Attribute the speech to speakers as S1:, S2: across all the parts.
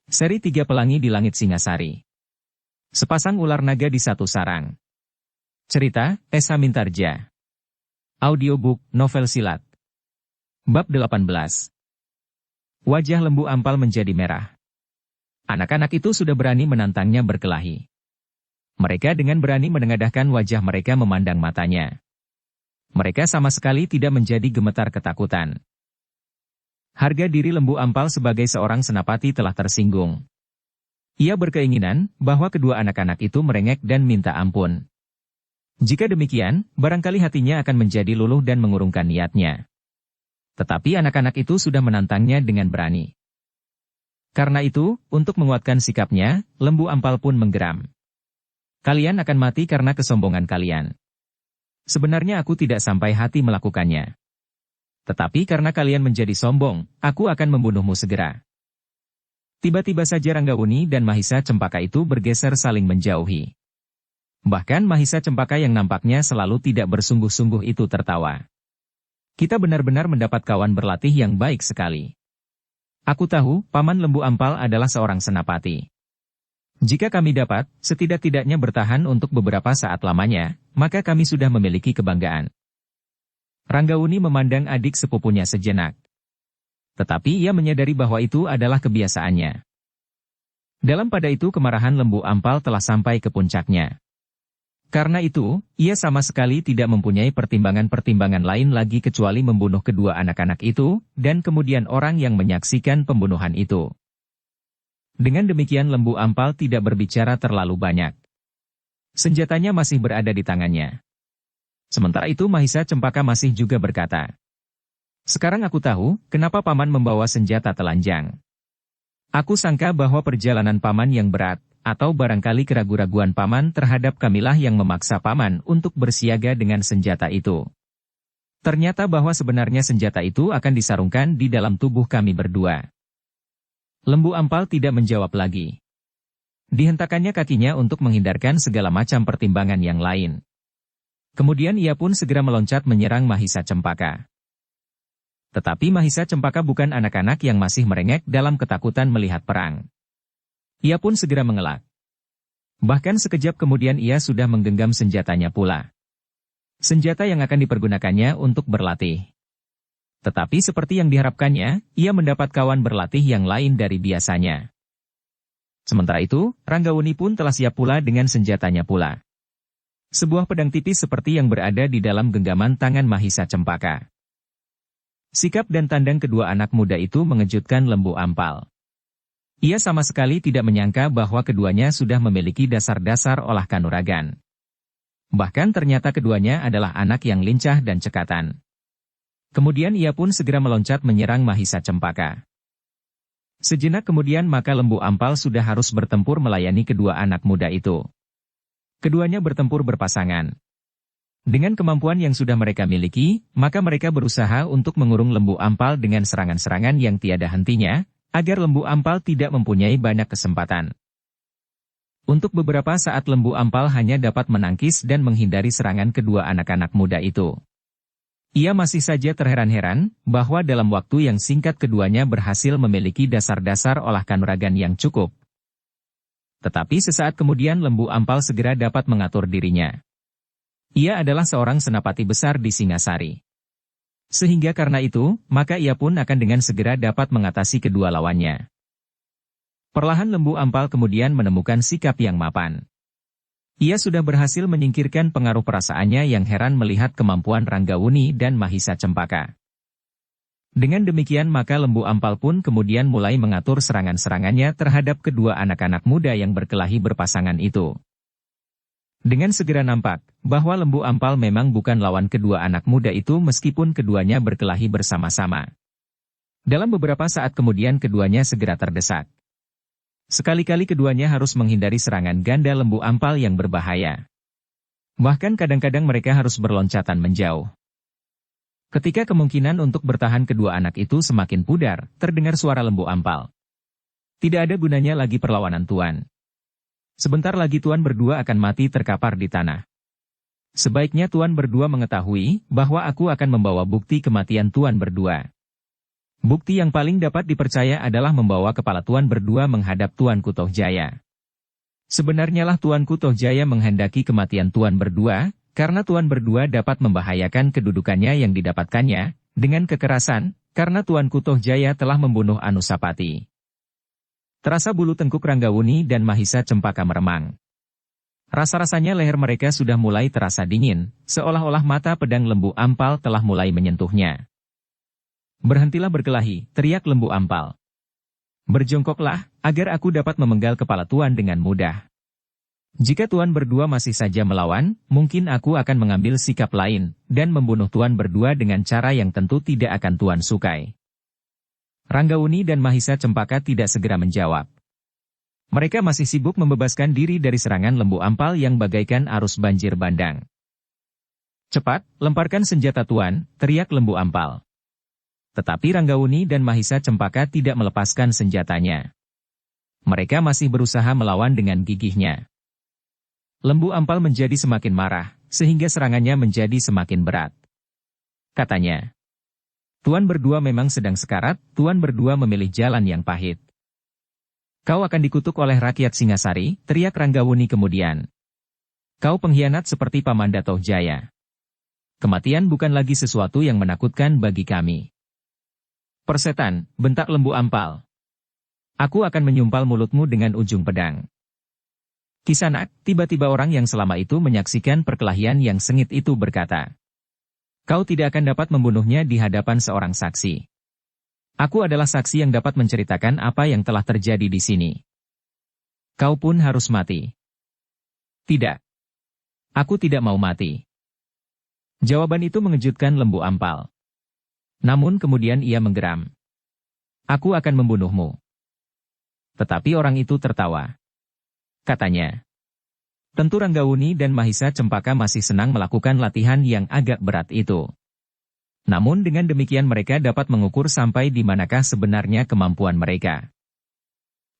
S1: Seri 3 Pelangi di Langit Singasari. Sepasang ular naga di satu sarang. Cerita, Esa Mintarja. Audiobook, novel silat. Bab 18. Wajah lembu ampal menjadi merah. Anak-anak itu sudah berani menantangnya berkelahi. Mereka dengan berani menengadahkan wajah mereka memandang matanya. Mereka sama sekali tidak menjadi gemetar ketakutan. Harga diri lembu ampal sebagai seorang senapati telah tersinggung. Ia berkeinginan bahwa kedua anak-anak itu merengek dan minta ampun. Jika demikian, barangkali hatinya akan menjadi luluh dan mengurungkan niatnya. Tetapi anak-anak itu sudah menantangnya dengan berani. Karena itu, untuk menguatkan sikapnya, lembu ampal pun menggeram. Kalian akan mati karena kesombongan kalian. Sebenarnya aku tidak sampai hati melakukannya. Tetapi karena kalian menjadi sombong, aku akan membunuhmu segera. Tiba-tiba saja Ranggauni dan Mahisa Cempaka itu bergeser saling menjauhi. Bahkan Mahisa Cempaka yang nampaknya selalu tidak bersungguh-sungguh itu tertawa. Kita benar-benar mendapat kawan berlatih yang baik sekali. Aku tahu, Paman Lembu Ampal adalah seorang senapati. Jika kami dapat, setidak-tidaknya bertahan untuk beberapa saat lamanya, maka kami sudah memiliki kebanggaan. Ranggauni memandang adik sepupunya sejenak. Tetapi ia menyadari bahwa itu adalah kebiasaannya. Dalam pada itu kemarahan lembu ampal telah sampai ke puncaknya. Karena itu, ia sama sekali tidak mempunyai pertimbangan-pertimbangan lain lagi kecuali membunuh kedua anak-anak itu, dan kemudian orang yang menyaksikan pembunuhan itu. Dengan demikian lembu ampal tidak berbicara terlalu banyak. Senjatanya masih berada di tangannya. Sementara itu Mahisa Cempaka masih juga berkata, "Sekarang aku tahu, kenapa Paman membawa senjata telanjang. Aku sangka bahwa perjalanan Paman yang berat, atau barangkali keraguan-raguan Paman terhadap kamilah yang memaksa Paman untuk bersiaga dengan senjata itu. Ternyata bahwa sebenarnya senjata itu akan disarungkan di dalam tubuh kami berdua." Lembu ampal tidak menjawab lagi. Dihentakannya kakinya untuk menghindarkan segala macam pertimbangan yang lain. Kemudian ia pun segera meloncat menyerang Mahisa Cempaka. Tetapi Mahisa Cempaka bukan anak-anak yang masih merengek dalam ketakutan melihat perang. Ia pun segera mengelak. Bahkan sekejap kemudian ia sudah menggenggam senjatanya pula. Senjata yang akan dipergunakannya untuk berlatih. Tetapi seperti yang diharapkannya, ia mendapat kawan berlatih yang lain dari biasanya. Sementara itu, Ranggauni pun telah siap pula dengan senjatanya pula. Sebuah pedang tipis seperti yang berada di dalam genggaman tangan Mahisa Cempaka. Sikap dan tandang kedua anak muda itu mengejutkan lembu ampal. Ia sama sekali tidak menyangka bahwa keduanya sudah memiliki dasar-dasar olah kanuragan. Bahkan ternyata keduanya adalah anak yang lincah dan cekatan. Kemudian ia pun segera meloncat menyerang Mahisa Cempaka. Sejenak kemudian maka lembu ampal sudah harus bertempur melayani kedua anak muda itu. Keduanya bertempur berpasangan. Dengan kemampuan yang sudah mereka miliki, maka mereka berusaha untuk mengurung lembu ampal dengan serangan-serangan yang tiada hentinya, agar lembu ampal tidak mempunyai banyak kesempatan. Untuk beberapa saat lembu ampal hanya dapat menangkis dan menghindari serangan kedua anak-anak muda itu. Ia masih saja terheran-heran, bahwa dalam waktu yang singkat keduanya berhasil memiliki dasar-dasar olah kanuragan yang cukup. Tetapi sesaat kemudian lembu ampal segera dapat mengatur dirinya. Ia adalah seorang senapati besar di Singasari. Sehingga karena itu, maka ia pun akan dengan segera dapat mengatasi kedua lawannya. Perlahan lembu ampal kemudian menemukan sikap yang mapan. Ia sudah berhasil menyingkirkan pengaruh perasaannya yang heran melihat kemampuan Ranggauni dan Mahisa Cempaka. Dengan demikian maka lembu ampal pun kemudian mulai mengatur serangan-serangannya terhadap kedua anak-anak muda yang berkelahi berpasangan itu. Dengan segera nampak, bahwa lembu ampal memang bukan lawan kedua anak muda itu meskipun keduanya berkelahi bersama-sama. Dalam beberapa saat kemudian keduanya segera terdesak. Sekali-kali keduanya harus menghindari serangan ganda lembu ampal yang berbahaya. Bahkan kadang-kadang mereka harus berloncatan menjauh. Ketika kemungkinan untuk bertahan kedua anak itu semakin pudar, terdengar suara lembu ampal. Tidak ada gunanya lagi perlawanan Tuan. Sebentar lagi Tuan berdua akan mati terkapar di tanah. Sebaiknya Tuan berdua mengetahui bahwa aku akan membawa bukti kematian Tuan berdua. Bukti yang paling dapat dipercaya adalah membawa kepala Tuan berdua menghadap Tuanku Tohjaya. Sebenarnya lah Tuanku Tohjaya menghendaki kematian Tuan berdua, karena Tuan berdua dapat membahayakan kedudukannya yang didapatkannya, dengan kekerasan, karena Tuanku Tohjaya telah membunuh Anusapati. Terasa bulu tengkuk Ranggawuni dan Mahisa Cempaka meremang. Rasa-rasanya leher mereka sudah mulai terasa dingin, seolah-olah mata pedang Lembu Ampal telah mulai menyentuhnya. Berhentilah berkelahi, teriak Lembu Ampal. Berjongkoklah, agar aku dapat memenggal kepala Tuan dengan mudah. Jika Tuan berdua masih saja melawan, mungkin aku akan mengambil sikap lain, dan membunuh Tuan berdua dengan cara yang tentu tidak akan Tuan sukai. Ranggawuni dan Mahisa Cempaka tidak segera menjawab. Mereka masih sibuk membebaskan diri dari serangan Lembu Ampal yang bagaikan arus banjir bandang. Cepat, lemparkan senjata Tuan, teriak Lembu Ampal. Tetapi Ranggawuni dan Mahisa Cempaka tidak melepaskan senjatanya. Mereka masih berusaha melawan dengan gigihnya. Lembu Ampal menjadi semakin marah, sehingga serangannya menjadi semakin berat. Katanya, Tuan berdua memang sedang sekarat, Tuan berdua memilih jalan yang pahit. Kau akan dikutuk oleh rakyat Singasari, teriak Ranggawuni kemudian. Kau pengkhianat seperti Pamanda Tohjaya. Kematian bukan lagi sesuatu yang menakutkan bagi kami. Persetan, bentak Lembu Ampal. Aku akan menyumpal mulutmu dengan ujung pedang. Kisanak, tiba-tiba orang yang selama itu menyaksikan perkelahian yang sengit itu berkata. Kau tidak akan dapat membunuhnya di hadapan seorang saksi. Aku adalah saksi yang dapat menceritakan apa yang telah terjadi di sini. Kau pun harus mati. Tidak. Aku tidak mau mati. Jawaban itu mengejutkan Lembu Ampal. Namun kemudian ia menggeram. Aku akan membunuhmu. Tetapi orang itu tertawa. Katanya. Tentu Ranggawuni dan Mahisa Cempaka masih senang melakukan latihan yang agak berat itu. Namun dengan demikian mereka dapat mengukur sampai di manakah sebenarnya kemampuan mereka.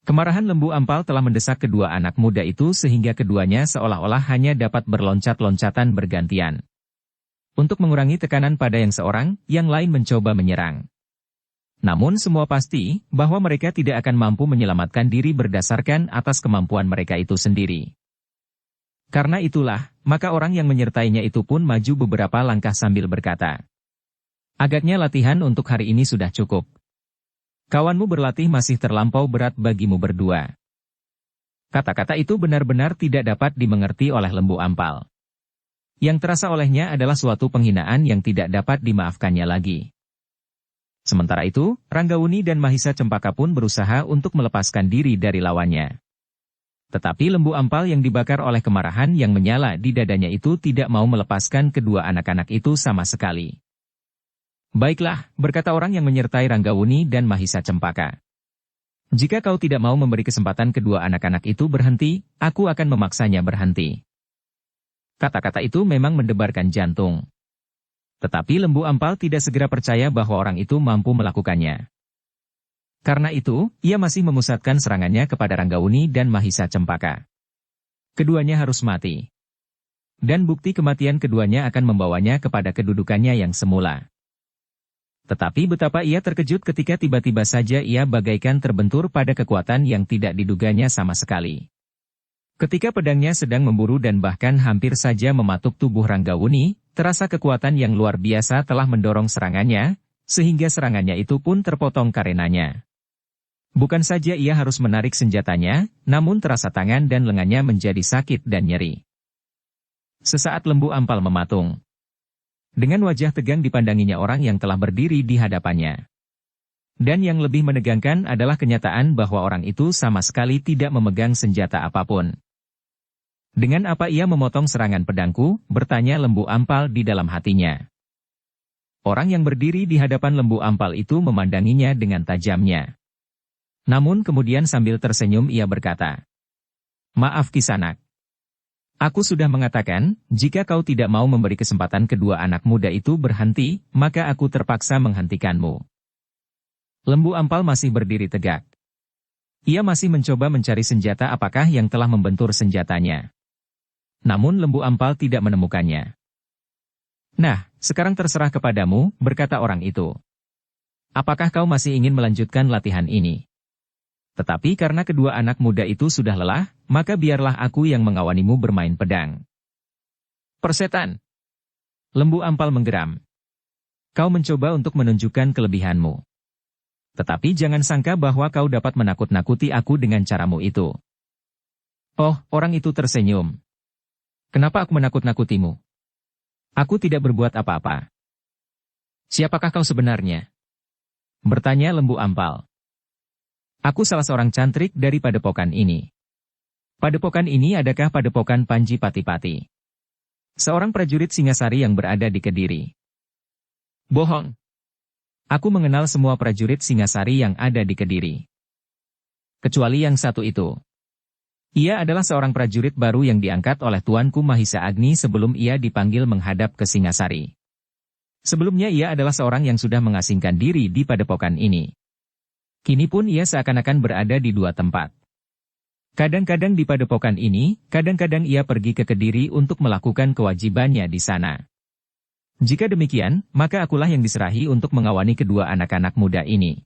S1: Kemarahan Lembu Ampal telah mendesak kedua anak muda itu sehingga keduanya seolah-olah hanya dapat berloncat-loncatan bergantian. Untuk mengurangi tekanan pada yang seorang, yang lain mencoba menyerang. Namun semua pasti bahwa mereka tidak akan mampu menyelamatkan diri berdasarkan atas kemampuan mereka itu sendiri. Karena itulah, maka orang yang menyertainya itu pun maju beberapa langkah sambil berkata, agaknya latihan untuk hari ini sudah cukup. Kawanmu berlatih masih terlampau berat bagimu berdua. Kata-kata itu benar-benar tidak dapat dimengerti oleh Lembu Ampal. Yang terasa olehnya adalah suatu penghinaan yang tidak dapat dimaafkannya lagi. Sementara itu, Ranggawuni dan Mahisa Cempaka pun berusaha untuk melepaskan diri dari lawannya. Tetapi Lembu Ampal yang dibakar oleh kemarahan yang menyala di dadanya itu tidak mau melepaskan kedua anak-anak itu sama sekali. Baiklah, berkata orang yang menyertai Ranggawuni dan Mahisa Cempaka. Jika kau tidak mau memberi kesempatan kedua anak-anak itu berhenti, aku akan memaksanya berhenti. Kata-kata itu memang mendebarkan jantung. Tetapi Lembu Ampal tidak segera percaya bahwa orang itu mampu melakukannya. Karena itu, ia masih memusatkan serangannya kepada Ranggawuni dan Mahisa Cempaka. Keduanya harus mati. Dan bukti kematian keduanya akan membawanya kepada kedudukannya yang semula. Tetapi betapa ia terkejut ketika tiba-tiba saja ia bagaikan terbentur pada kekuatan yang tidak diduganya sama sekali. Ketika pedangnya sedang memburu dan bahkan hampir saja mematuk tubuh Ranggawuni, terasa kekuatan yang luar biasa telah mendorong serangannya, sehingga serangannya itu pun terpotong karenanya. Bukan saja ia harus menarik senjatanya, namun terasa tangan dan lengannya menjadi sakit dan nyeri. Sesaat Lembu Ampal mematung. Dengan wajah tegang dipandanginya orang yang telah berdiri di hadapannya. Dan yang lebih menegangkan adalah kenyataan bahwa orang itu sama sekali tidak memegang senjata apapun. Dengan apa ia memotong serangan pedangku, bertanya Lembu Ampal di dalam hatinya. Orang yang berdiri di hadapan Lembu Ampal itu memandanginya dengan tajamnya. Namun kemudian sambil tersenyum ia berkata, maaf Kisanak. Aku sudah mengatakan, jika kau tidak mau memberi kesempatan kedua anak muda itu berhenti, maka aku terpaksa menghentikanmu. Lembu Ampal masih berdiri tegak. Ia masih mencoba mencari senjata apakah yang telah membentur senjatanya. Namun Lembu Ampal tidak menemukannya. Nah, sekarang terserah kepadamu, berkata orang itu. Apakah kau masih ingin melanjutkan latihan ini? Tetapi karena kedua anak muda itu sudah lelah, maka biarlah aku yang mengawanimu bermain pedang. Persetan! Lembu Ampal menggeram. Kau mencoba untuk menunjukkan kelebihanmu. Tetapi jangan sangka bahwa kau dapat menakut-nakuti aku dengan caramu itu. Oh, orang itu tersenyum. Kenapa aku menakut-nakutimu? Aku tidak berbuat apa-apa. Siapakah kau sebenarnya? Bertanya Lembu Ampal. Aku salah seorang cantrik dari padepokan ini. Padepokan ini adakah padepokan Panji Pati-Pati? Seorang prajurit Singasari yang berada di Kediri. Bohong. Aku mengenal semua prajurit Singasari yang ada di Kediri. Kecuali yang satu itu. Ia adalah seorang prajurit baru yang diangkat oleh Tuanku Mahisa Agni sebelum ia dipanggil menghadap ke Singasari. Sebelumnya ia adalah seorang yang sudah mengasingkan diri di padepokan ini. Kini pun ia seakan-akan berada di dua tempat. Kadang-kadang di padepokan ini, kadang-kadang ia pergi ke Kediri untuk melakukan kewajibannya di sana. Jika demikian, maka akulah yang diserahi untuk mengawani kedua anak-anak muda ini.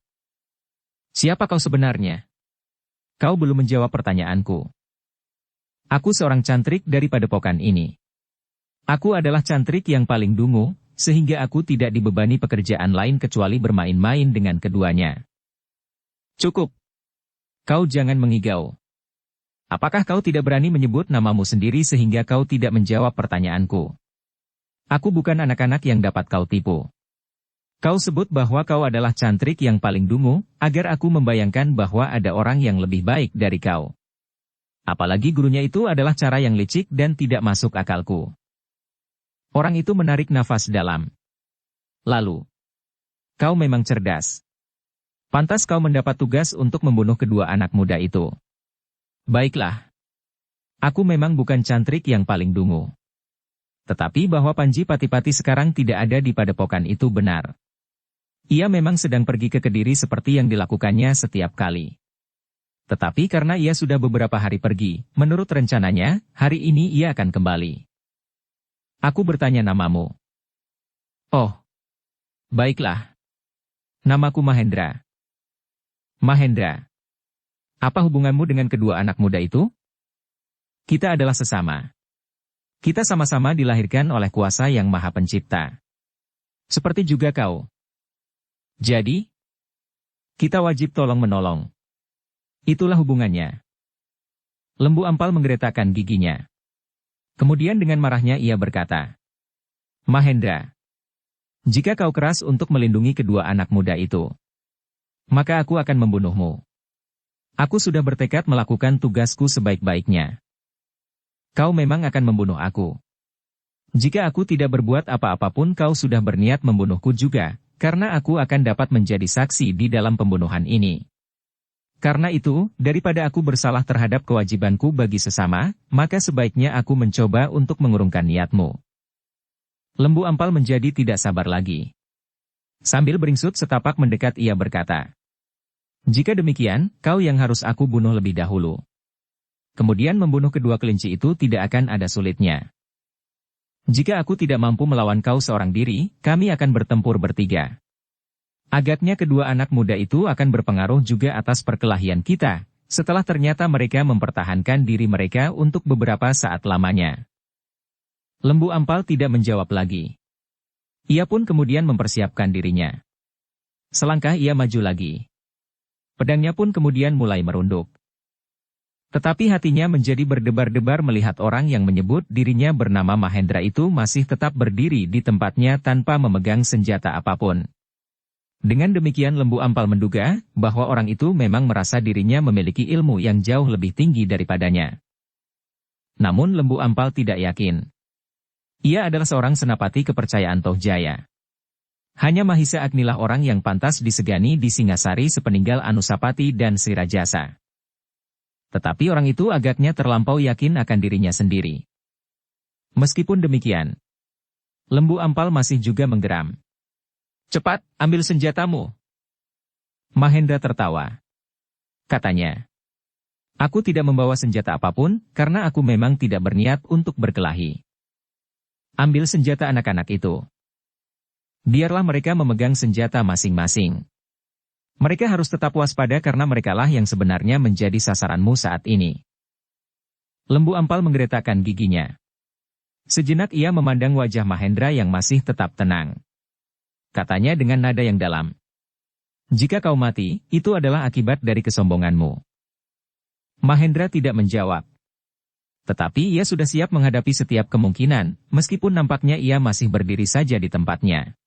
S1: Siapa kau sebenarnya? Kau belum menjawab pertanyaanku. Aku seorang cantrik dari padepokan ini. Aku adalah cantrik yang paling dungu, sehingga aku tidak dibebani pekerjaan lain kecuali bermain-main dengan keduanya. Cukup. Kau jangan mengigau. Apakah kau tidak berani menyebut namamu sendiri sehingga kau tidak menjawab pertanyaanku? Aku bukan anak-anak yang dapat kau tipu. Kau sebut bahwa kau adalah cantrik yang paling dungu, agar aku membayangkan bahwa ada orang yang lebih baik dari kau. Apalagi gurunya itu adalah cara yang licik dan tidak masuk akalku. Orang itu menarik nafas dalam. Lalu, kau memang cerdas. Pantas kau mendapat tugas untuk membunuh kedua anak muda itu. Baiklah. Aku memang bukan cantrik yang paling dungu. Tetapi bahwa Panji Pati-Pati sekarang tidak ada di padepokan itu benar. Ia memang sedang pergi ke Kediri seperti yang dilakukannya setiap kali. Tetapi karena ia sudah beberapa hari pergi, menurut rencananya, hari ini ia akan kembali. Aku bertanya namamu. Oh. Baiklah. Namaku Mahendra. Mahendra. Apa hubunganmu dengan kedua anak muda itu? Kita adalah sesama. Kita sama-sama dilahirkan oleh kuasa yang maha pencipta. Seperti juga kau. Jadi, kita wajib tolong-menolong. Itulah hubungannya. Lembu Ampal menggeretakkan giginya. Kemudian dengan marahnya ia berkata, Mahendra, jika kau keras untuk melindungi kedua anak muda itu, maka aku akan membunuhmu. Aku sudah bertekad melakukan tugasku sebaik-baiknya. Kau memang akan membunuh aku. Jika aku tidak berbuat apa-apa pun kau sudah berniat membunuhku juga, karena aku akan dapat menjadi saksi di dalam pembunuhan ini. Karena itu, daripada aku bersalah terhadap kewajibanku bagi sesama, maka sebaiknya aku mencoba untuk mengurungkan niatmu. Lembu Ampal menjadi tidak sabar lagi. Sambil beringsut setapak mendekat ia berkata, jika demikian, kau yang harus aku bunuh lebih dahulu. Kemudian membunuh kedua kelinci itu tidak akan ada sulitnya. Jika aku tidak mampu melawan kau seorang diri, kami akan bertempur bertiga. Agaknya kedua anak muda itu akan berpengaruh juga atas perkelahian kita, setelah ternyata mereka mempertahankan diri mereka untuk beberapa saat lamanya. Lembu Ampal tidak menjawab lagi. Ia pun kemudian mempersiapkan dirinya. Selangkah ia maju lagi. Pedangnya pun kemudian mulai merunduk. Tetapi hatinya menjadi berdebar-debar melihat orang yang menyebut dirinya bernama Mahendra itu masih tetap berdiri di tempatnya tanpa memegang senjata apapun. Dengan demikian Lembu Ampal menduga bahwa orang itu memang merasa dirinya memiliki ilmu yang jauh lebih tinggi daripadanya. Namun Lembu Ampal tidak yakin. Ia adalah seorang senapati kepercayaan Toh Jaya. Hanya Mahisa Agnilah orang yang pantas disegani di Singasari sepeninggal Anusapati dan Sri Rajasa. Tetapi orang itu agaknya terlampau yakin akan dirinya sendiri. Meskipun demikian, Lembu Ampal masih juga menggeram. Cepat, ambil senjatamu. Mahendra tertawa. Katanya, aku tidak membawa senjata apapun, karena aku memang tidak berniat untuk berkelahi. Ambil senjata anak-anak itu. Biarlah mereka memegang senjata masing-masing. Mereka harus tetap waspada karena merekalah yang sebenarnya menjadi sasaranmu saat ini. Lembu Ampal menggeretakkan giginya. Sejenak ia memandang wajah Mahendra yang masih tetap tenang. Katanya dengan nada yang dalam. Jika kau mati, itu adalah akibat dari kesombonganmu. Mahendra tidak menjawab. Tetapi ia sudah siap menghadapi setiap kemungkinan, meskipun nampaknya ia masih berdiri saja di tempatnya.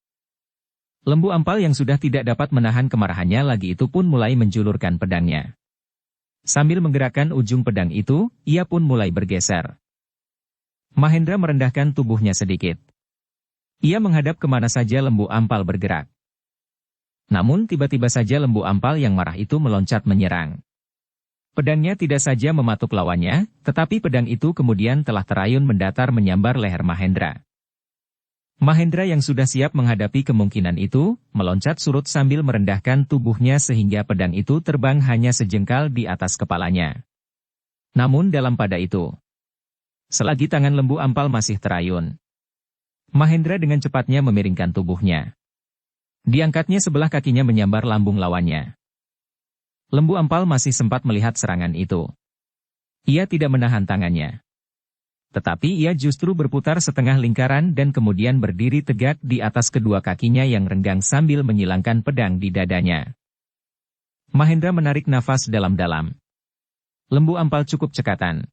S1: Lembu Ampal yang sudah tidak dapat menahan kemarahannya lagi itu pun mulai menjulurkan pedangnya. Sambil menggerakkan ujung pedang itu, ia pun mulai bergeser. Mahendra merendahkan tubuhnya sedikit. Ia menghadap kemana saja Lembu Ampal bergerak. Namun tiba-tiba saja Lembu Ampal yang marah itu meloncat menyerang. Pedangnya tidak saja mematuk lawannya, tetapi pedang itu kemudian telah terayun mendatar menyambar leher Mahendra. Mahendra yang sudah siap menghadapi kemungkinan itu, meloncat surut sambil merendahkan tubuhnya sehingga pedang itu terbang hanya sejengkal di atas kepalanya. Namun dalam pada itu, selagi tangan Lembu Ampal masih terayun, Mahendra dengan cepatnya memiringkan tubuhnya. Diangkatnya sebelah kakinya menyambar lambung lawannya. Lembu Ampal masih sempat melihat serangan itu. Ia tidak menahan tangannya. Tetapi ia justru berputar setengah lingkaran dan kemudian berdiri tegak di atas kedua kakinya yang renggang sambil menyilangkan pedang di dadanya. Mahendra menarik nafas dalam-dalam. Lembu Ampal cukup cekatan.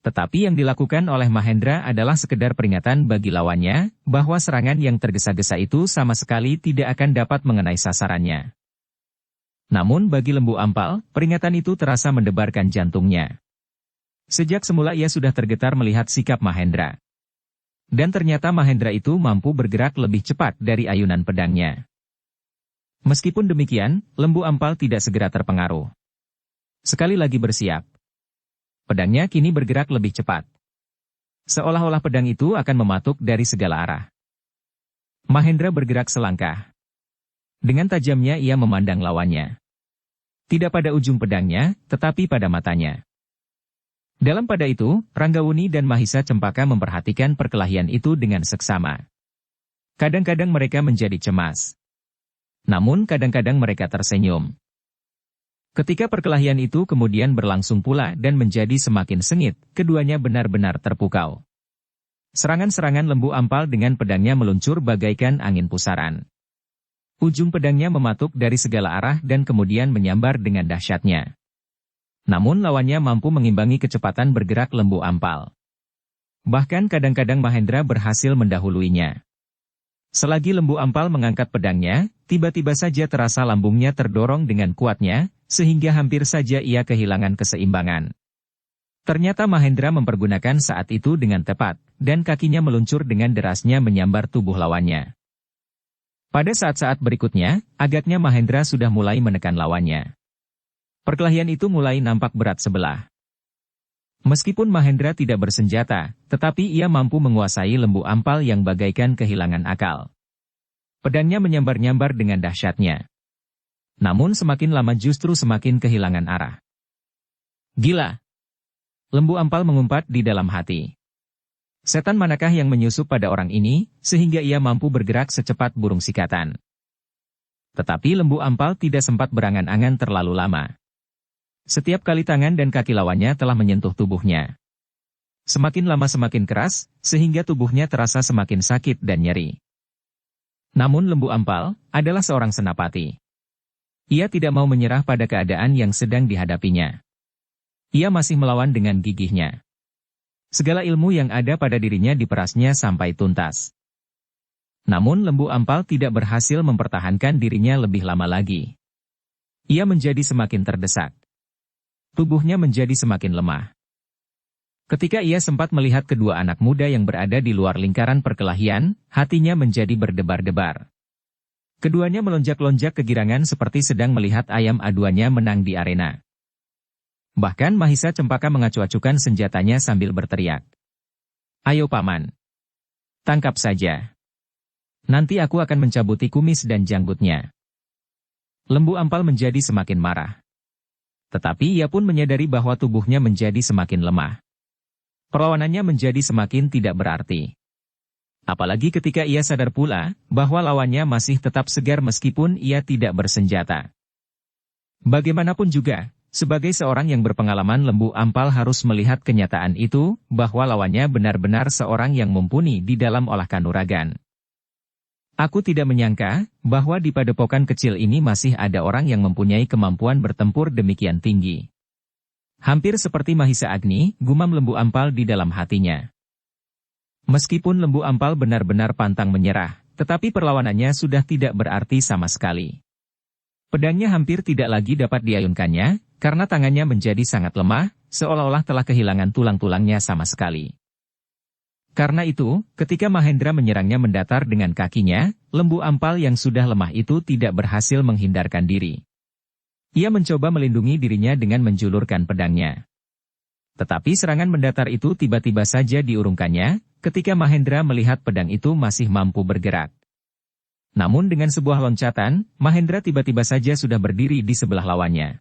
S1: Tetapi yang dilakukan oleh Mahendra adalah sekedar peringatan bagi lawannya, bahwa serangan yang tergesa-gesa itu sama sekali tidak akan dapat mengenai sasarannya. Namun bagi Lembu Ampal, peringatan itu terasa mendebarkan jantungnya. Sejak semula ia sudah tergetar melihat sikap Mahendra. Dan ternyata Mahendra itu mampu bergerak lebih cepat dari ayunan pedangnya. Meskipun demikian, Lembu Ampal tidak segera terpengaruh. Sekali lagi bersiap. Pedangnya kini bergerak lebih cepat. Seolah-olah pedang itu akan mematuk dari segala arah. Mahendra bergerak selangkah. Dengan tajamnya ia memandang lawannya. Tidak pada ujung pedangnya, tetapi pada matanya. Dalam pada itu, Ranggawuni dan Mahisa Cempaka memperhatikan perkelahian itu dengan seksama. Kadang-kadang mereka menjadi cemas. Namun kadang-kadang mereka tersenyum. Ketika perkelahian itu kemudian berlangsung pula dan menjadi semakin sengit, keduanya benar-benar terpukau. Serangan-serangan Lembu Ampal dengan pedangnya meluncur bagaikan angin pusaran. Ujung pedangnya mematuk dari segala arah dan kemudian menyambar dengan dahsyatnya. Namun lawannya mampu mengimbangi kecepatan bergerak Lembu Ampal. Bahkan kadang-kadang Mahendra berhasil mendahuluinya. Selagi Lembu Ampal mengangkat pedangnya, tiba-tiba saja terasa lambungnya terdorong dengan kuatnya, sehingga hampir saja ia kehilangan keseimbangan. Ternyata Mahendra mempergunakan saat itu dengan tepat, dan kakinya meluncur dengan derasnya menyambar tubuh lawannya. Pada saat-saat berikutnya, agaknya Mahendra sudah mulai menekan lawannya. Perkelahian itu mulai nampak berat sebelah. Meskipun Mahendra tidak bersenjata, tetapi ia mampu menguasai Lembu Ampal yang bagaikan kehilangan akal. Pedangnya menyambar-nyambar dengan dahsyatnya. Namun semakin lama justru semakin kehilangan arah. Gila! Lembu Ampal mengumpat di dalam hati. Setan manakah yang menyusup pada orang ini, sehingga ia mampu bergerak secepat burung sikatan. Tetapi Lembu Ampal tidak sempat berangan-angan terlalu lama. Setiap kali tangan dan kaki lawannya telah menyentuh tubuhnya. Semakin lama semakin keras, sehingga tubuhnya terasa semakin sakit dan nyeri. Namun Lembu Ampal adalah seorang senapati. Ia tidak mau menyerah pada keadaan yang sedang dihadapinya. Ia masih melawan dengan gigihnya. Segala ilmu yang ada pada dirinya diperasnya sampai tuntas. Namun Lembu Ampal tidak berhasil mempertahankan dirinya lebih lama lagi. Ia menjadi semakin terdesak. Tubuhnya menjadi semakin lemah. Ketika ia sempat melihat kedua anak muda yang berada di luar lingkaran perkelahian, hatinya menjadi berdebar-debar. Keduanya melonjak-lonjak kegirangan seperti sedang melihat ayam aduannya menang di arena. Bahkan Mahisa Cempaka mengacu-acukan senjatanya sambil berteriak. "Ayo paman. Tangkap saja. Nanti aku akan mencabuti kumis dan janggutnya." Lembu Ampal menjadi semakin marah. Tetapi ia pun menyadari bahwa tubuhnya menjadi semakin lemah. Perlawanannya menjadi semakin tidak berarti. Apalagi ketika ia sadar pula, bahwa lawannya masih tetap segar meskipun ia tidak bersenjata. Bagaimanapun juga, sebagai seorang yang berpengalaman, Lembu Ampal harus melihat kenyataan itu, bahwa lawannya benar-benar seorang yang mumpuni di dalam olah kanuragan. Aku tidak menyangka, bahwa di padepokan kecil ini masih ada orang yang mempunyai kemampuan bertempur demikian tinggi. Hampir seperti Mahisa Agni, gumam Lembu Ampal di dalam hatinya. Meskipun Lembu Ampal benar-benar pantang menyerah, tetapi perlawanannya sudah tidak berarti sama sekali. Pedangnya hampir tidak lagi dapat diayunkannya, karena tangannya menjadi sangat lemah, seolah-olah telah kehilangan tulang-tulangnya sama sekali. Karena itu, ketika Mahendra menyerangnya mendatar dengan kakinya, Lembu Ampal yang sudah lemah itu tidak berhasil menghindarkan diri. Ia mencoba melindungi dirinya dengan menjulurkan pedangnya. Tetapi serangan mendatar itu tiba-tiba saja diurungkannya, ketika Mahendra melihat pedang itu masih mampu bergerak. Namun dengan sebuah loncatan, Mahendra tiba-tiba saja sudah berdiri di sebelah lawannya.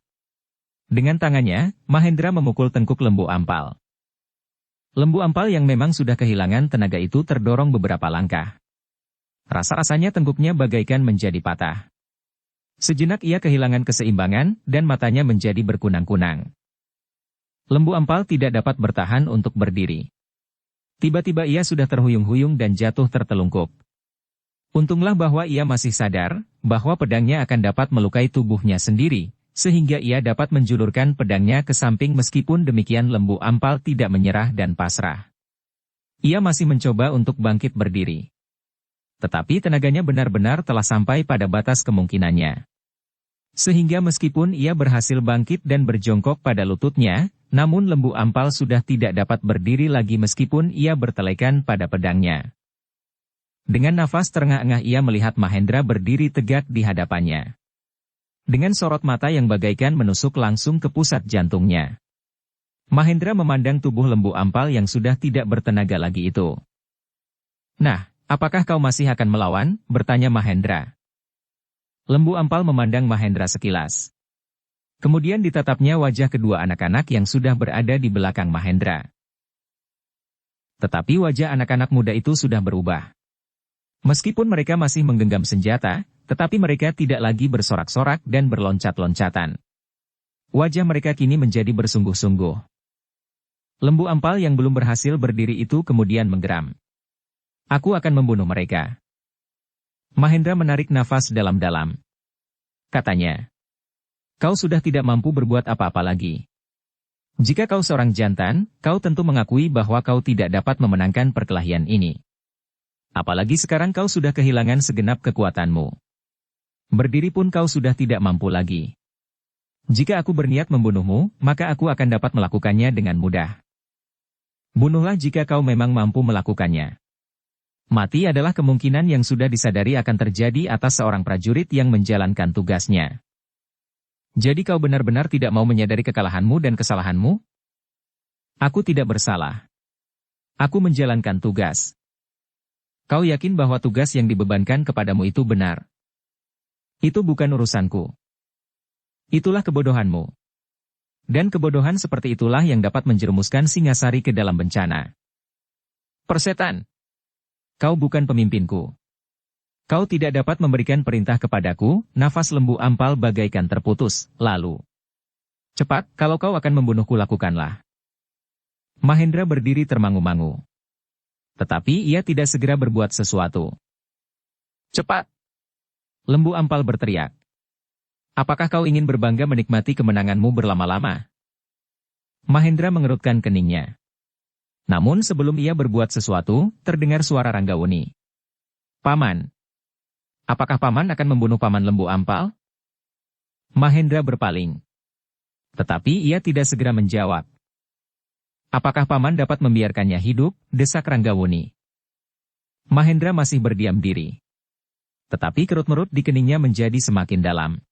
S1: Dengan tangannya, Mahendra memukul tengkuk Lembu Ampal. Lembu Ampal yang memang sudah kehilangan tenaga itu terdorong beberapa langkah. Rasa-rasanya tengkuknya bagaikan menjadi patah. Sejenak ia kehilangan keseimbangan, dan matanya menjadi berkunang-kunang. Lembu Ampal tidak dapat bertahan untuk berdiri. Tiba-tiba ia sudah terhuyung-huyung dan jatuh tertelungkup. Untunglah bahwa ia masih sadar, bahwa pedangnya akan dapat melukai tubuhnya sendiri, sehingga ia dapat menjulurkan pedangnya ke samping. Meskipun demikian Lembu Ampal tidak menyerah dan pasrah. Ia masih mencoba untuk bangkit berdiri. Tetapi tenaganya benar-benar telah sampai pada batas kemungkinannya. Sehingga meskipun ia berhasil bangkit dan berjongkok pada lututnya, namun Lembu Ampal sudah tidak dapat berdiri lagi meskipun ia bertelekan pada pedangnya. Dengan nafas terengah-engah ia melihat Mahendra berdiri tegak di hadapannya. Dengan sorot mata yang bagaikan menusuk langsung ke pusat jantungnya. Mahendra memandang tubuh Lembu Ampal yang sudah tidak bertenaga lagi itu. "Nah, apakah kau masih akan melawan?" bertanya Mahendra. Lembu Ampal memandang Mahendra sekilas. Kemudian ditatapnya wajah kedua anak-anak yang sudah berada di belakang Mahendra. Tetapi wajah anak-anak muda itu sudah berubah. Meskipun mereka masih menggenggam senjata, tetapi mereka tidak lagi bersorak-sorak dan berloncat-loncatan. Wajah mereka kini menjadi bersungguh-sungguh. Lembu Ampal yang belum berhasil berdiri itu kemudian menggeram. "Aku akan membunuh mereka." Mahendra menarik nafas dalam-dalam. Katanya, "Kau sudah tidak mampu berbuat apa-apa lagi. Jika kau seorang jantan, kau tentu mengakui bahwa kau tidak dapat memenangkan perkelahian ini. Apalagi sekarang kau sudah kehilangan segenap kekuatanmu. Berdiri pun kau sudah tidak mampu lagi. Jika aku berniat membunuhmu, maka aku akan dapat melakukannya dengan mudah. Bunuhlah jika kau memang mampu melakukannya." Mati adalah kemungkinan yang sudah disadari akan terjadi atas seorang prajurit yang menjalankan tugasnya. Jadi kau benar-benar tidak mau menyadari kekalahanmu dan kesalahanmu? Aku tidak bersalah. Aku menjalankan tugas. Kau yakin bahwa tugas yang dibebankan kepadamu itu benar? Itu bukan urusanku. Itulah kebodohanmu. Dan kebodohan seperti itulah yang dapat menjerumuskan Singasari ke dalam bencana. Persetan! Kau bukan pemimpinku. Kau tidak dapat memberikan perintah kepadaku. Nafas Lembu Ampal bagaikan terputus, lalu. "Cepat, kalau kau akan membunuhku lakukanlah." Mahendra berdiri termangu-mangu. Tetapi ia tidak segera berbuat sesuatu. "Cepat!" Lembu Ampal berteriak. "Apakah kau ingin berbangga menikmati kemenanganmu berlama-lama?" Mahendra mengerutkan keningnya. Namun sebelum ia berbuat sesuatu, terdengar suara Ranggawuni. "Paman. Apakah paman akan membunuh paman Lembu Ampal?" Mahendra berpaling. Tetapi ia tidak segera menjawab. "Apakah paman dapat membiarkannya hidup?" desak Ranggawuni. Mahendra masih berdiam diri. Tetapi kerut-merut di keningnya menjadi semakin dalam.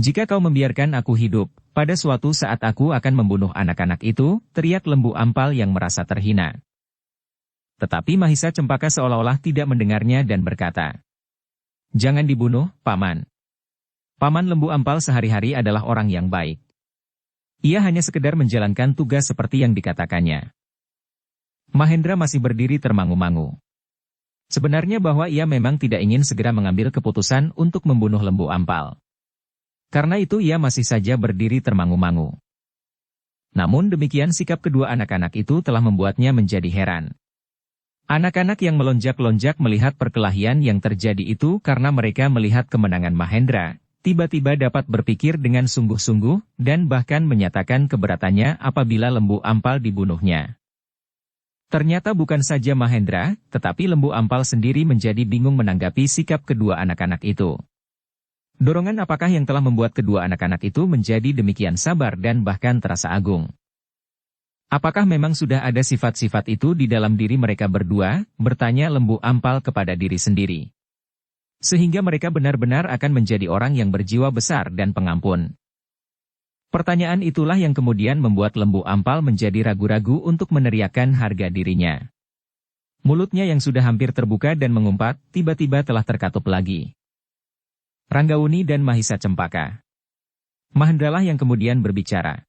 S1: "Jika kau membiarkan aku hidup, pada suatu saat aku akan membunuh anak-anak itu," teriak Lembu Ampal yang merasa terhina. Tetapi Mahisa Cempaka seolah-olah tidak mendengarnya dan berkata, "Jangan dibunuh, paman. Paman Lembu Ampal sehari-hari adalah orang yang baik. Ia hanya sekedar menjalankan tugas seperti yang dikatakannya." Mahendra masih berdiri termangu-mangu. Sebenarnya bahwa ia memang tidak ingin segera mengambil keputusan untuk membunuh Lembu Ampal. Karena itu ia masih saja berdiri termangu-mangu. Namun demikian sikap kedua anak-anak itu telah membuatnya menjadi heran. Anak-anak yang melonjak-lonjak melihat perkelahian yang terjadi itu karena mereka melihat kemenangan Mahendra, tiba-tiba dapat berpikir dengan sungguh-sungguh, dan bahkan menyatakan keberatannya apabila Lembu Ampal dibunuhnya. Ternyata bukan saja Mahendra, tetapi Lembu Ampal sendiri menjadi bingung menanggapi sikap kedua anak-anak itu. Dorongan apakah yang telah membuat kedua anak-anak itu menjadi demikian sabar dan bahkan terasa agung? Apakah memang sudah ada sifat-sifat itu di dalam diri mereka berdua? Bertanya Lembu Ampal kepada diri sendiri. Sehingga mereka benar-benar akan menjadi orang yang berjiwa besar dan pengampun. Pertanyaan itulah yang kemudian membuat Lembu Ampal menjadi ragu-ragu untuk meneriakkan harga dirinya. Mulutnya yang sudah hampir terbuka dan mengumpat, tiba-tiba telah terkatup lagi. Ranggauni dan Mahisa Cempaka. Mahendralah yang kemudian berbicara.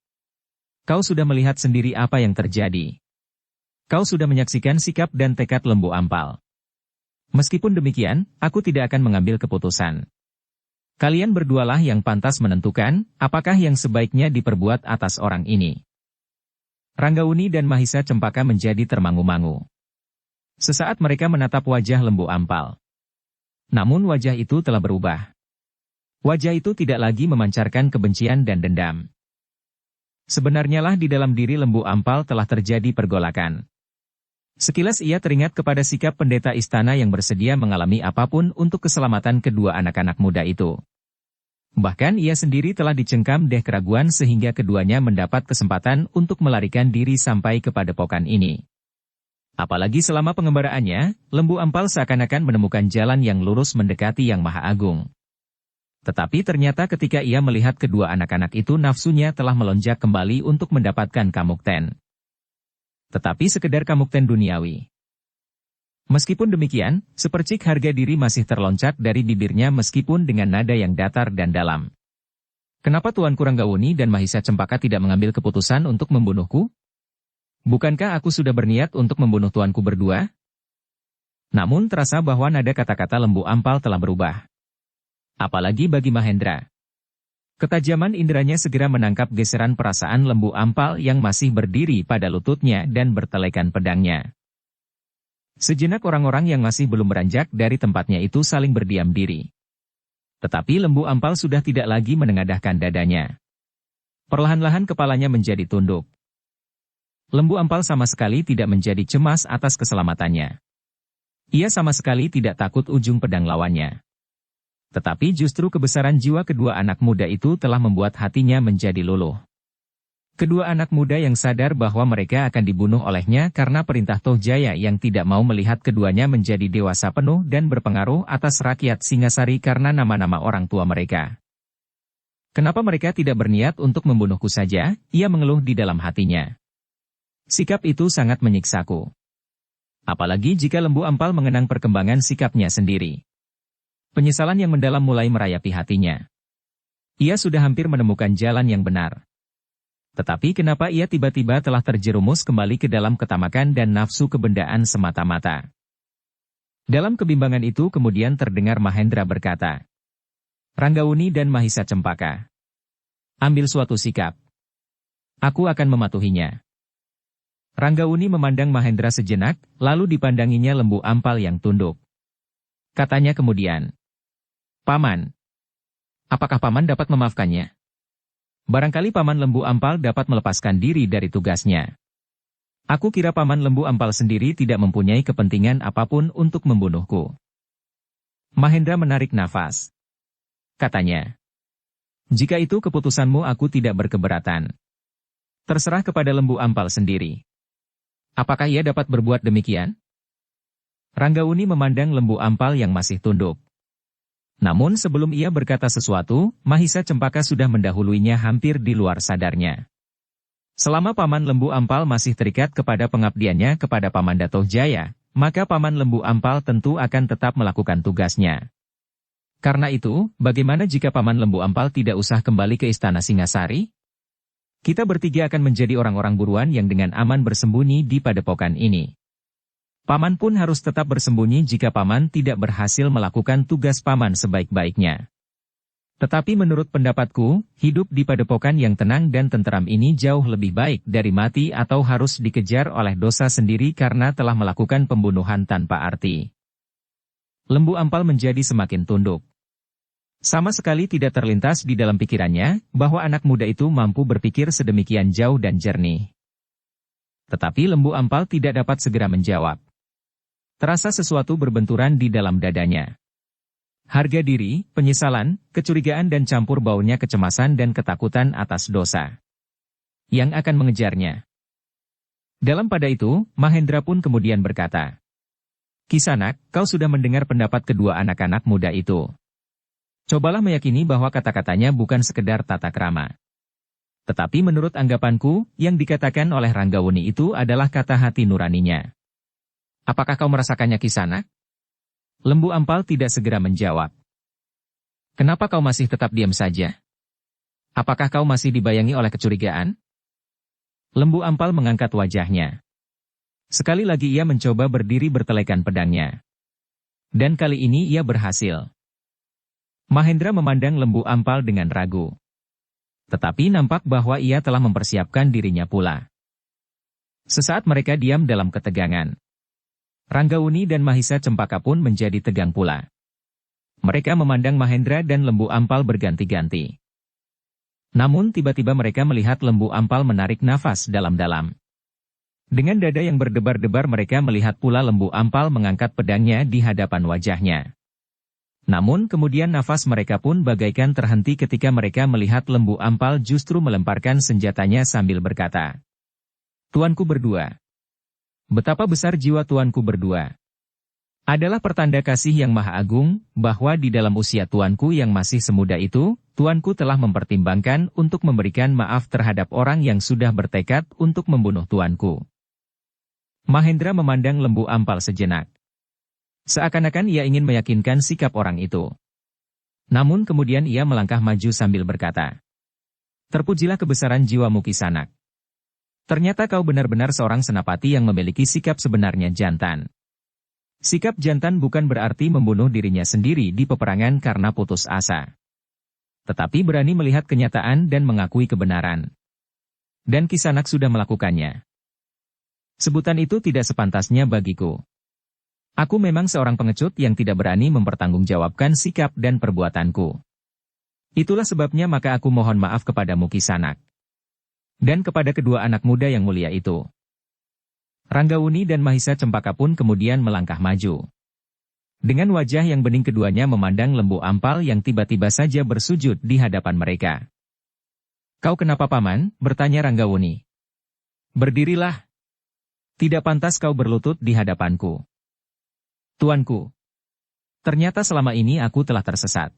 S1: Kau sudah melihat sendiri apa yang terjadi. Kau sudah menyaksikan sikap dan tekad Lembu Ampal. Meskipun demikian, aku tidak akan mengambil keputusan. Kalian berdualah yang pantas menentukan, apakah yang sebaiknya diperbuat atas orang ini. Ranggauni dan Mahisa Cempaka menjadi termangu-mangu. Sesaat mereka menatap wajah Lembu Ampal. Namun wajah itu telah berubah. Wajah itu tidak lagi memancarkan kebencian dan dendam. Sebenarnya lah di dalam diri Lembu Ampal telah terjadi pergolakan. Sekilas ia teringat kepada sikap pendeta istana yang bersedia mengalami apapun untuk keselamatan kedua anak-anak muda itu. Bahkan ia sendiri telah dicengkam deh keraguan sehingga keduanya mendapat kesempatan untuk melarikan diri sampai ke padepokan ini. Apalagi selama pengembaraannya, Lembu Ampal seakan-akan menemukan jalan yang lurus mendekati Yang Maha Agung. Tetapi ternyata ketika ia melihat kedua anak-anak itu nafsunya telah melonjak kembali untuk mendapatkan kamukten. Tetapi sekedar kamukten duniawi. Meskipun demikian, sepercik harga diri masih terloncat dari bibirnya meskipun dengan nada yang datar dan dalam. Kenapa Tuanku Ranggauni dan Mahisa Cempaka tidak mengambil keputusan untuk membunuhku? Bukankah aku sudah berniat untuk membunuh tuanku berdua? Namun terasa bahwa nada kata-kata Lembu Ampal telah berubah. Apalagi bagi Mahendra. Ketajaman inderanya segera menangkap geseran perasaan Lembu Ampal yang masih berdiri pada lututnya dan bertelekan pedangnya. Sejenak orang-orang yang masih belum beranjak dari tempatnya itu saling berdiam diri. Tetapi Lembu Ampal sudah tidak lagi menengadahkan dadanya. Perlahan-lahan kepalanya menjadi tunduk. Lembu Ampal sama sekali tidak menjadi cemas atas keselamatannya. Ia sama sekali tidak takut ujung pedang lawannya. Tetapi justru kebesaran jiwa kedua anak muda itu telah membuat hatinya menjadi luluh. Kedua anak muda yang sadar bahwa mereka akan dibunuh olehnya karena perintah Tohjaya yang tidak mau melihat keduanya menjadi dewasa penuh dan berpengaruh atas rakyat Singasari karena nama-nama orang tua mereka. Kenapa mereka tidak berniat untuk membunuhku saja? Ia mengeluh di dalam hatinya. Sikap itu sangat menyiksaku. Apalagi jika Lembu Ampal mengenang perkembangan sikapnya sendiri. Penyesalan yang mendalam mulai merayapi hatinya. Ia sudah hampir menemukan jalan yang benar. Tetapi kenapa ia tiba-tiba telah terjerumus kembali ke dalam ketamakan dan nafsu kebendaan semata-mata? Dalam kebimbangan itu kemudian terdengar Mahendra berkata, Ranggauni dan Mahisa Cempaka. Ambil suatu sikap. Aku akan mematuhinya. Ranggauni memandang Mahendra sejenak, lalu dipandanginya Lembu Ampal yang tunduk. Katanya kemudian, Paman, apakah Paman dapat memaafkannya? Barangkali Paman Lembu Ampal dapat melepaskan diri dari tugasnya. Aku kira Paman Lembu Ampal sendiri tidak mempunyai kepentingan apapun untuk membunuhku. Mahendra menarik nafas. Katanya, jika itu keputusanmu aku tidak berkeberatan. Terserah kepada Lembu Ampal sendiri. Apakah ia dapat berbuat demikian? Ranggauni memandang Lembu Ampal yang masih tunduk. Namun sebelum ia berkata sesuatu, Mahisa Cempaka sudah mendahuluinya hampir di luar sadarnya. Selama Paman Lembu Ampal masih terikat kepada pengabdiannya kepada Paman Tohjaya, maka Paman Lembu Ampal tentu akan tetap melakukan tugasnya. Karena itu, bagaimana jika Paman Lembu Ampal tidak usah kembali ke Istana Singasari? Kita bertiga akan menjadi orang-orang buruan yang dengan aman bersembunyi di padepokan ini. Paman pun harus tetap bersembunyi jika Paman tidak berhasil melakukan tugas Paman sebaik-baiknya. Tetapi menurut pendapatku, hidup di padepokan yang tenang dan tenteram ini jauh lebih baik dari mati atau harus dikejar oleh dosa sendiri karena telah melakukan pembunuhan tanpa arti. Lembu Ampal menjadi semakin tunduk. Sama sekali tidak terlintas di dalam pikirannya bahwa anak muda itu mampu berpikir sedemikian jauh dan jernih. Tetapi Lembu Ampal tidak dapat segera menjawab. Terasa sesuatu berbenturan di dalam dadanya. Harga diri, penyesalan, kecurigaan dan campur baurnya kecemasan dan ketakutan atas dosa yang akan mengejarnya. Dalam pada itu, Mahendra pun kemudian berkata, "Kisanak, kau sudah mendengar pendapat kedua anak-anak muda itu. Cobalah meyakini bahwa kata-katanya bukan sekedar tata krama. Tetapi menurut anggapanku, yang dikatakan oleh Ranggawuni itu adalah kata hati nuraninya. Apakah kau merasakannya, Kisanak?" Lembu Ampal tidak segera menjawab. "Kenapa kau masih tetap diam saja? Apakah kau masih dibayangi oleh kecurigaan?" Lembu Ampal mengangkat wajahnya. Sekali lagi ia mencoba berdiri bertelekan pedangnya. Dan kali ini ia berhasil. Mahendra memandang Lembu Ampal dengan ragu. Tetapi nampak bahwa ia telah mempersiapkan dirinya pula. Sesaat mereka diam dalam ketegangan. Ranggawuni dan Mahisa Cempaka pun menjadi tegang pula. Mereka memandang Mahendra dan Lembu Ampal berganti-ganti. Namun tiba-tiba mereka melihat Lembu Ampal menarik nafas dalam-dalam. Dengan dada yang berdebar-debar mereka melihat pula Lembu Ampal mengangkat pedangnya di hadapan wajahnya. Namun kemudian nafas mereka pun bagaikan terhenti ketika mereka melihat Lembu Ampal justru melemparkan senjatanya sambil berkata, "Tuanku berdua. Betapa besar jiwa tuanku berdua. Adalah pertanda kasih yang maha agung, bahwa di dalam usia tuanku yang masih semuda itu, tuanku telah mempertimbangkan untuk memberikan maaf terhadap orang yang sudah bertekad untuk membunuh tuanku." Mahendra memandang Lembu Ampal sejenak. Seakan-akan ia ingin meyakinkan sikap orang itu. Namun kemudian ia melangkah maju sambil berkata, "Terpujilah kebesaran jiwamu, Kisanak. Ternyata kau benar-benar seorang senapati yang memiliki sikap sebenarnya jantan. Sikap jantan bukan berarti membunuh dirinya sendiri di peperangan karena putus asa. Tetapi berani melihat kenyataan dan mengakui kebenaran. Dan Kisanak sudah melakukannya. Sebutan itu tidak sepantasnya bagiku. Aku memang seorang pengecut yang tidak berani mempertanggungjawabkan sikap dan perbuatanku. Itulah sebabnya maka aku mohon maaf kepadamu, Kisanak. Dan kepada kedua anak muda yang mulia itu." Ranggawuni dan Mahisa Cempaka pun kemudian melangkah maju. Dengan wajah yang bening keduanya memandang Lembu Ampal yang tiba-tiba saja bersujud di hadapan mereka. "Kau kenapa, Paman?" bertanya Ranggawuni. "Berdirilah. Tidak pantas kau berlutut di hadapanku." "Tuanku, ternyata selama ini aku telah tersesat.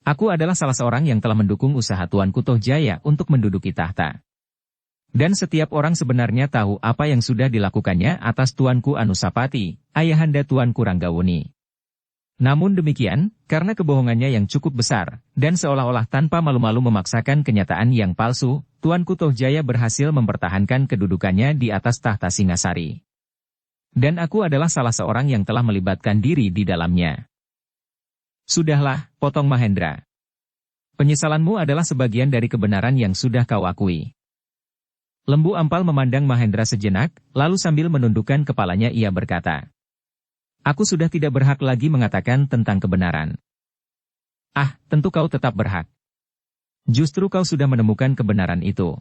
S1: Aku adalah salah seorang yang telah mendukung usaha Tuanku Tohjaya untuk menduduki tahta. Dan setiap orang sebenarnya tahu apa yang sudah dilakukannya atas Tuanku Anusapati, ayahanda Tuanku Ranggawuni. Namun demikian, karena kebohongannya yang cukup besar, dan seolah-olah tanpa malu-malu memaksakan kenyataan yang palsu, Tuanku Tohjaya berhasil mempertahankan kedudukannya di atas tahta Singasari. Dan aku adalah salah seorang yang telah melibatkan diri di dalamnya." "Sudahlah," potong Mahendra. "Penyesalanmu adalah sebagian dari kebenaran yang sudah kau akui." Lembu Ampal memandang Mahendra sejenak, lalu sambil menundukkan kepalanya ia berkata, "Aku sudah tidak berhak lagi mengatakan tentang kebenaran." "Ah, tentu kau tetap berhak. Justru kau sudah menemukan kebenaran itu.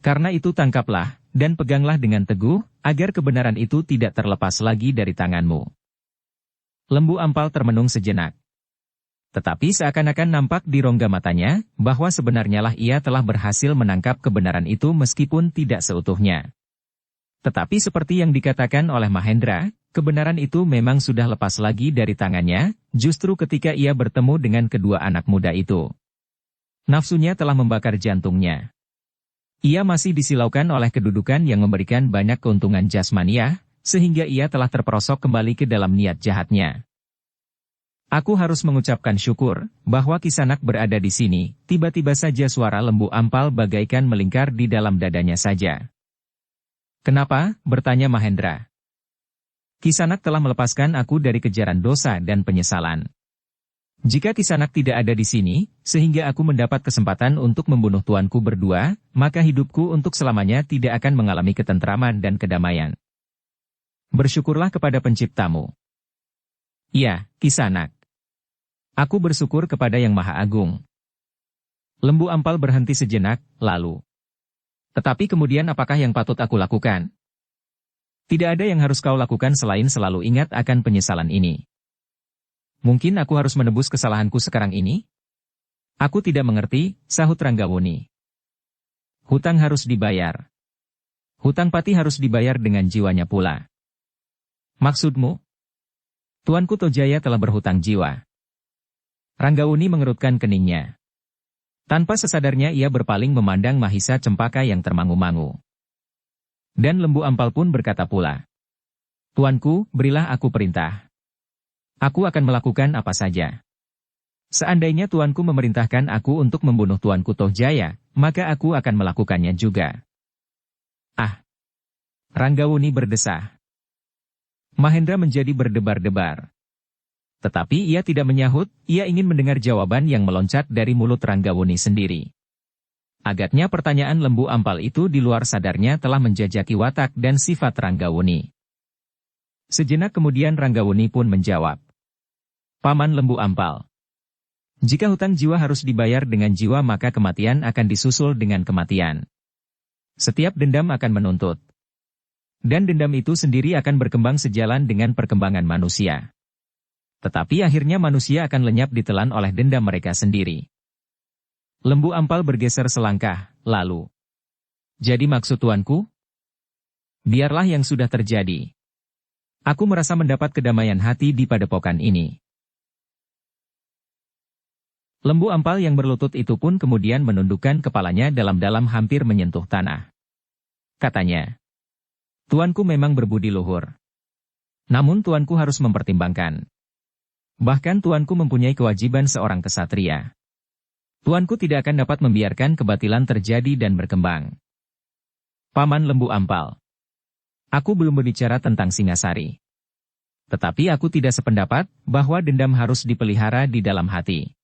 S1: Karena itu tangkaplah, dan peganglah dengan teguh, agar kebenaran itu tidak terlepas lagi dari tanganmu." Lembu Ampal termenung sejenak. Tetapi seakan-akan nampak di rongga matanya, bahwa sebenarnya lah ia telah berhasil menangkap kebenaran itu meskipun tidak seutuhnya. Tetapi seperti yang dikatakan oleh Mahendra, kebenaran itu memang sudah lepas lagi dari tangannya, justru ketika ia bertemu dengan kedua anak muda itu. Nafsunya telah membakar jantungnya. Ia masih disilaukan oleh kedudukan yang memberikan banyak keuntungan jasmaniah, sehingga ia telah terperosok kembali ke dalam niat jahatnya. "Aku harus mengucapkan syukur, bahwa Kisanak berada di sini." Tiba-tiba saja suara Lembu Ampal bagaikan melingkar di dalam dadanya saja. "Kenapa?" bertanya Mahendra. "Kisanak telah melepaskan aku dari kejaran dosa dan penyesalan. Jika Kisanak tidak ada di sini, sehingga aku mendapat kesempatan untuk membunuh tuanku berdua, maka hidupku untuk selamanya tidak akan mengalami ketentraman dan kedamaian. Bersyukurlah kepada penciptamu. Ya, Kisanak. Aku bersyukur kepada Yang Maha Agung. Lembu Ampal berhenti sejenak, lalu. Tetapi kemudian apakah yang patut aku lakukan? Tidak ada yang harus kau lakukan selain selalu ingat akan penyesalan ini. Mungkin aku harus menebus kesalahanku sekarang ini? Aku tidak mengerti, sahut Ranggawuni. Hutang harus dibayar. Hutang pati harus dibayar dengan jiwanya pula. Maksudmu? Tuanku Tojaya telah berhutang jiwa. Ranggawuni mengerutkan keningnya. Tanpa sesadarnya ia berpaling memandang Mahisa Cempaka yang termangu-mangu. Dan Lembu Ampal pun berkata pula. Tuanku, berilah aku perintah. Aku akan melakukan apa saja. Seandainya tuanku memerintahkan aku untuk membunuh tuanku Tojaya, maka aku akan melakukannya juga. Ah! Ranggawuni berdesah. Mahendra menjadi berdebar-debar. Tetapi ia tidak menyahut, ia ingin mendengar jawaban yang meloncat dari mulut Ranggawuni sendiri. Agaknya pertanyaan Lembu Ampal itu di luar sadarnya telah menjajaki watak dan sifat Ranggawuni. Sejenak kemudian Ranggawuni pun menjawab. Paman Lembu Ampal. Jika hutang jiwa harus dibayar dengan jiwa maka kematian akan disusul dengan kematian. Setiap dendam akan menuntut. Dan dendam itu sendiri akan berkembang sejalan dengan perkembangan manusia. Tetapi akhirnya manusia akan lenyap ditelan oleh dendam mereka sendiri. Lembu Ampal bergeser selangkah, lalu. Jadi maksud tuanku? Biarlah yang sudah terjadi. Aku merasa mendapat kedamaian hati di padepokan ini. Lembu Ampal yang berlutut itu pun kemudian menundukkan kepalanya dalam-dalam hampir menyentuh tanah. Katanya, tuanku memang berbudi luhur. Namun tuanku harus mempertimbangkan. Bahkan tuanku mempunyai kewajiban seorang kesatria. Tuanku tidak akan dapat membiarkan kebatilan terjadi dan berkembang. Paman Lembu Ampal. Aku belum berbicara tentang Singasari. Tetapi aku tidak sependapat bahwa dendam harus dipelihara di dalam hati.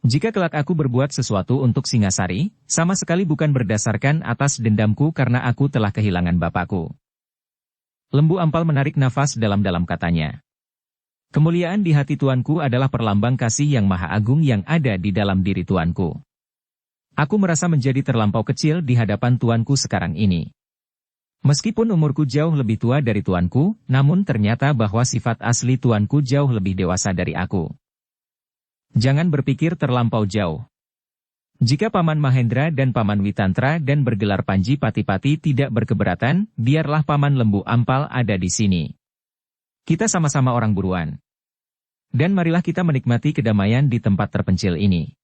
S1: Jika kelak aku berbuat sesuatu untuk Singasari, sama sekali bukan berdasarkan atas dendamku karena aku telah kehilangan bapakku. Lembu Ampal menarik nafas dalam-dalam katanya. Kemuliaan di hati tuanku adalah perlambang kasih yang maha agung yang ada di dalam diri tuanku. Aku merasa menjadi terlampau kecil di hadapan tuanku sekarang ini. Meskipun umurku jauh lebih tua dari tuanku, namun ternyata bahwa sifat asli tuanku jauh lebih dewasa dari aku. Jangan berpikir terlampau jauh. Jika Paman Mahendra dan Paman Witantra dan bergelar Panji Pati-Pati tidak berkeberatan, biarlah Paman Lembu Ampal ada di sini. Kita sama-sama orang buruan. Dan marilah kita menikmati kedamaian di tempat terpencil ini.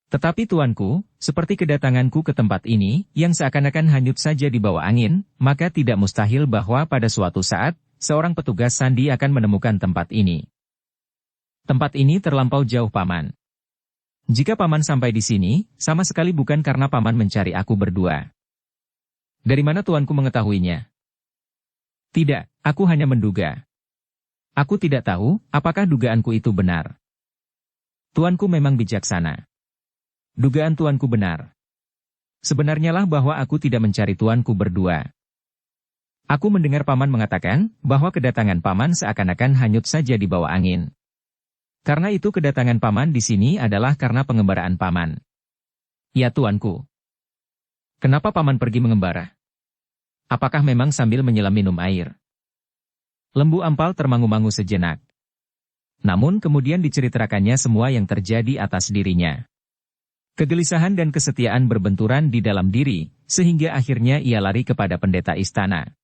S1: Tetapi tuanku, seperti kedatanganku ke tempat ini, yang seakan-akan hanyut saja di bawah angin, maka tidak mustahil bahwa pada suatu saat, seorang petugas sandi akan menemukan tempat ini. Tempat ini terlampau jauh Paman. Jika Paman sampai di sini, sama sekali bukan karena Paman mencari aku berdua. Dari mana tuanku mengetahuinya? Tidak, aku hanya menduga. Aku tidak tahu, apakah dugaanku itu benar. Tuanku memang bijaksana. Dugaan tuanku benar. Sebenarnya lah bahwa aku tidak mencari tuanku berdua. Aku mendengar Paman mengatakan, bahwa kedatangan Paman seakan-akan hanyut saja di bawah angin. Karena itu kedatangan Paman di sini adalah karena pengembaraan Paman. Ya tuanku. Kenapa Paman pergi mengembara? Apakah memang sambil menyelam minum air? Lembu Ampal termangu-mangu sejenak. Namun kemudian diceritakannya semua yang terjadi atas dirinya. Kegelisahan dan kesetiaan berbenturan di dalam diri, sehingga akhirnya ia lari kepada pendeta istana.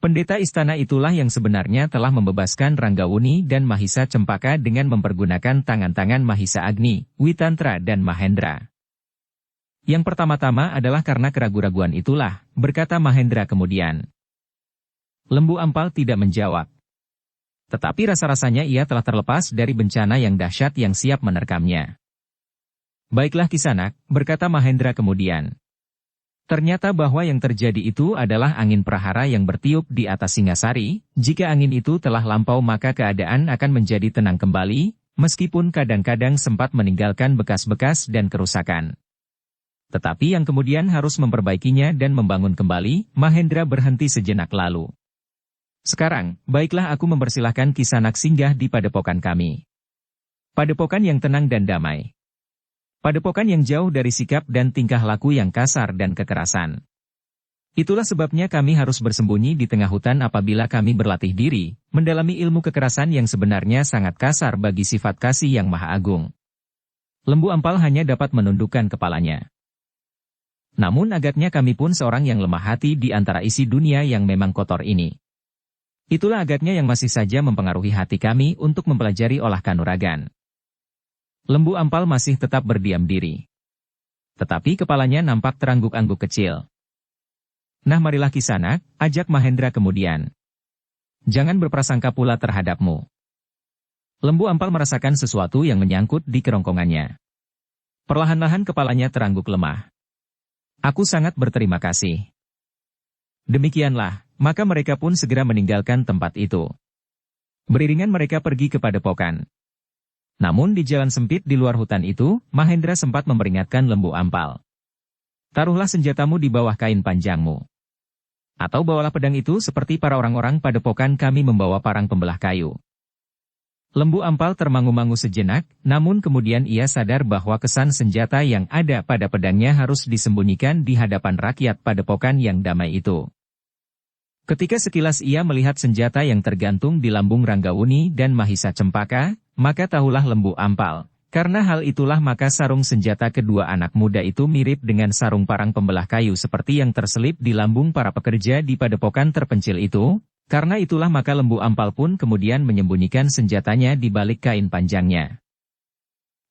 S1: Pendeta istana itulah yang sebenarnya telah membebaskan Ranggawuni dan Mahisa Cempaka dengan mempergunakan tangan-tangan Mahisa Agni, Witantra dan Mahendra. Yang pertama-tama adalah karena keraguan-raguan itulah, berkata Mahendra kemudian. Lembu Ampal tidak menjawab. Tetapi rasa-rasanya ia telah terlepas dari bencana yang dahsyat yang siap menerkamnya. Baiklah Kisanak, berkata Mahendra kemudian. Ternyata bahwa yang terjadi itu adalah angin prahara yang bertiup di atas Singasari. Jika angin itu telah lampau maka keadaan akan menjadi tenang kembali, meskipun kadang-kadang sempat meninggalkan bekas-bekas dan kerusakan. Tetapi yang kemudian harus memperbaikinya dan membangun kembali, Mahendra berhenti sejenak lalu. Sekarang, baiklah aku mempersilahkan Kisanak singgah di padepokan kami. Padepokan yang tenang dan damai. Padepokan yang jauh dari sikap dan tingkah laku yang kasar dan kekerasan. Itulah sebabnya kami harus bersembunyi di tengah hutan apabila kami berlatih diri, mendalami ilmu kekerasan yang sebenarnya sangat kasar bagi sifat kasih yang maha agung. Lembu Ampal hanya dapat menundukkan kepalanya. Namun agaknya kami pun seorang yang lemah hati di antara isi dunia yang memang kotor ini. Itulah agaknya yang masih saja mempengaruhi hati kami untuk mempelajari olah kanuragan. Lembu Ampal masih tetap berdiam diri. Tetapi kepalanya nampak terangguk-angguk kecil. Nah marilah Kisanak, ajak Mahendra kemudian. Jangan berprasangka pula terhadapmu. Lembu Ampal merasakan sesuatu yang menyangkut di kerongkongannya. Perlahan-lahan kepalanya terangguk lemah. Aku sangat berterima kasih. Demikianlah, maka mereka pun segera meninggalkan tempat itu. Beriringan mereka pergi ke padepokan. Namun di jalan sempit di luar hutan itu, Mahendra sempat memperingatkan Lembu Ampal. Taruhlah senjatamu di bawah kain panjangmu. Atau bawalah pedang itu seperti para orang-orang padepokan kami membawa parang pembelah kayu. Lembu Ampal termangu-mangu sejenak, namun kemudian ia sadar bahwa kesan senjata yang ada pada pedangnya harus disembunyikan di hadapan rakyat padepokan yang damai itu. Ketika sekilas ia melihat senjata yang tergantung di lambung Ranggawuni dan Mahisa Cempaka, maka tahulah Lembu Ampal. Karena hal itulah maka sarung senjata kedua anak muda itu mirip dengan sarung parang pembelah kayu seperti yang terselip di lambung para pekerja di padepokan terpencil itu. Karena itulah maka Lembu Ampal pun kemudian menyembunyikan senjatanya di balik kain panjangnya.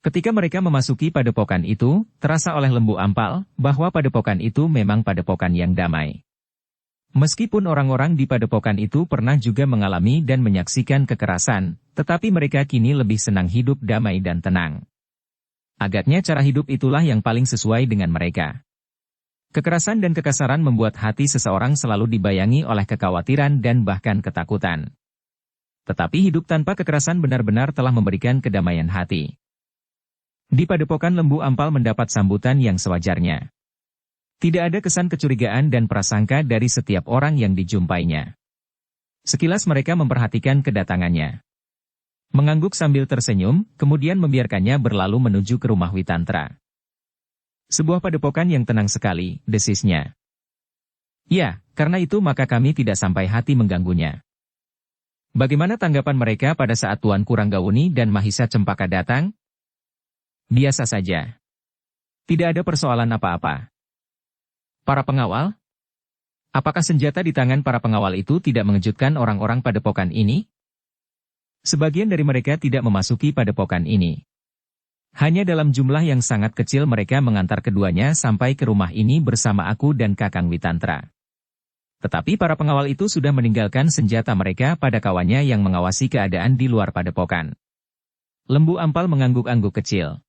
S1: Ketika mereka memasuki padepokan itu, terasa oleh Lembu Ampal bahwa padepokan itu memang padepokan yang damai. Meskipun orang-orang di padepokan itu pernah juga mengalami dan menyaksikan kekerasan, tetapi mereka kini lebih senang hidup damai dan tenang. Agaknya cara hidup itulah yang paling sesuai dengan mereka. Kekerasan dan kekasaran membuat hati seseorang selalu dibayangi oleh kekhawatiran dan bahkan ketakutan. Tetapi hidup tanpa kekerasan benar-benar telah memberikan kedamaian hati. Di padepokan Lembu Ampal mendapat sambutan yang sewajarnya. Tidak ada kesan kecurigaan dan prasangka dari setiap orang yang dijumpainya. Sekilas mereka memperhatikan kedatangannya. Mengangguk sambil tersenyum, kemudian membiarkannya berlalu menuju ke rumah Witantra. Sebuah padepokan yang tenang sekali, desisnya. Ya, karena itu maka kami tidak sampai hati mengganggunya. Bagaimana tanggapan mereka pada saat Tuanku Ranggawuni dan Mahisa Cempaka datang? Biasa saja. Tidak ada persoalan apa-apa. Para pengawal? Apakah senjata di tangan para pengawal itu tidak mengejutkan orang-orang padepokan ini? Sebagian dari mereka tidak memasuki padepokan ini. Hanya dalam jumlah yang sangat kecil mereka mengantar keduanya sampai ke rumah ini bersama aku dan Kakang Witantra. Tetapi para pengawal itu sudah meninggalkan senjata mereka pada kawannya yang mengawasi keadaan di luar padepokan. Lembu Ampal mengangguk-angguk kecil.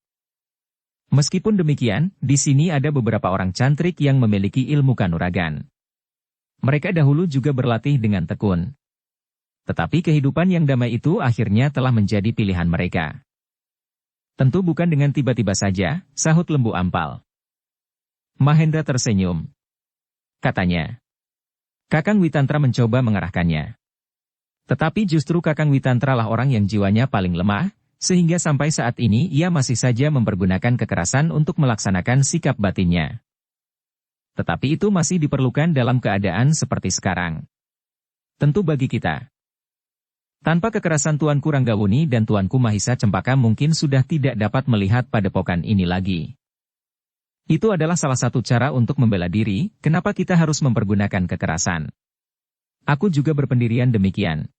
S1: Meskipun demikian, di sini ada beberapa orang cantrik yang memiliki ilmu kanuragan. Mereka dahulu juga berlatih dengan tekun. Tetapi kehidupan yang damai itu akhirnya telah menjadi pilihan mereka. Tentu bukan dengan tiba-tiba saja, sahut Lembu Ampal. Mahendra tersenyum. Katanya. Kakang Witantra mencoba mengarahkannya. Tetapi justru Kakang Witantra lah orang yang jiwanya paling lemah, sehingga sampai saat ini ia masih saja mempergunakan kekerasan untuk melaksanakan sikap batinnya. Tetapi itu masih diperlukan dalam keadaan seperti sekarang. Tentu bagi kita. Tanpa kekerasan Tuanku Ranggawuni dan Tuanku Mahisa Cempaka mungkin sudah tidak dapat melihat padepokan ini lagi. Itu adalah salah satu cara untuk membela diri, kenapa kita harus mempergunakan kekerasan. Aku juga berpendirian demikian.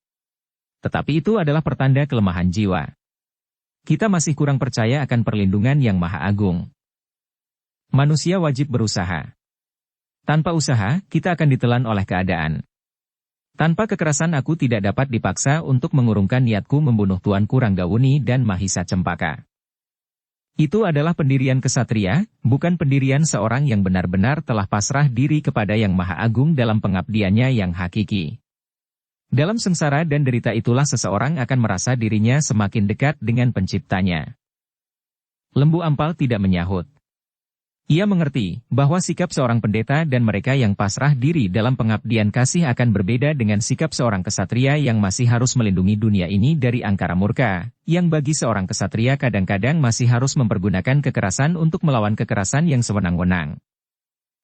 S1: Tetapi itu adalah pertanda kelemahan jiwa. Kita masih kurang percaya akan perlindungan yang maha agung. Manusia wajib berusaha. Tanpa usaha, kita akan ditelan oleh keadaan. Tanpa kekerasan aku tidak dapat dipaksa untuk mengurungkan niatku membunuh Tuanku Ranggawuni dan Mahisa Cempaka. Itu adalah pendirian kesatria, bukan pendirian seorang yang benar-benar telah pasrah diri kepada Yang Maha Agung dalam pengabdiannya yang hakiki. Dalam sengsara dan derita itulah seseorang akan merasa dirinya semakin dekat dengan penciptanya. Lembu Ampal tidak menyahut. Ia mengerti bahwa sikap seorang pendeta dan mereka yang pasrah diri dalam pengabdian kasih akan berbeda dengan sikap seorang kesatria yang masih harus melindungi dunia ini dari angkara murka, yang bagi seorang kesatria kadang-kadang masih harus mempergunakan kekerasan untuk melawan kekerasan yang sewenang-wenang.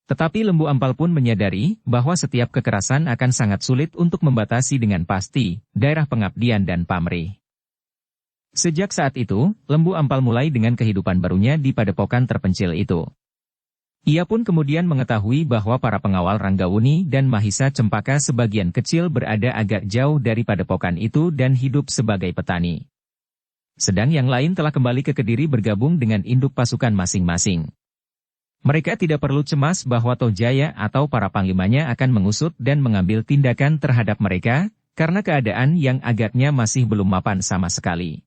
S1: Tetapi Lembu Ampal pun menyadari bahwa setiap kekerasan akan sangat sulit untuk membatasi dengan pasti daerah pengabdian dan pamrih. Sejak saat itu, Lembu Ampal mulai dengan kehidupan barunya di padepokan terpencil itu. Ia pun kemudian mengetahui bahwa para pengawal Ranggawuni dan Mahisa Cempaka sebagian kecil berada agak jauh dari padepokan itu dan hidup sebagai petani. Sedang yang lain telah kembali ke Kediri bergabung dengan induk pasukan masing-masing. Mereka tidak perlu cemas bahwa Tojaya atau para panglimanya akan mengusut dan mengambil tindakan terhadap mereka, karena keadaan yang agaknya masih belum mapan sama sekali.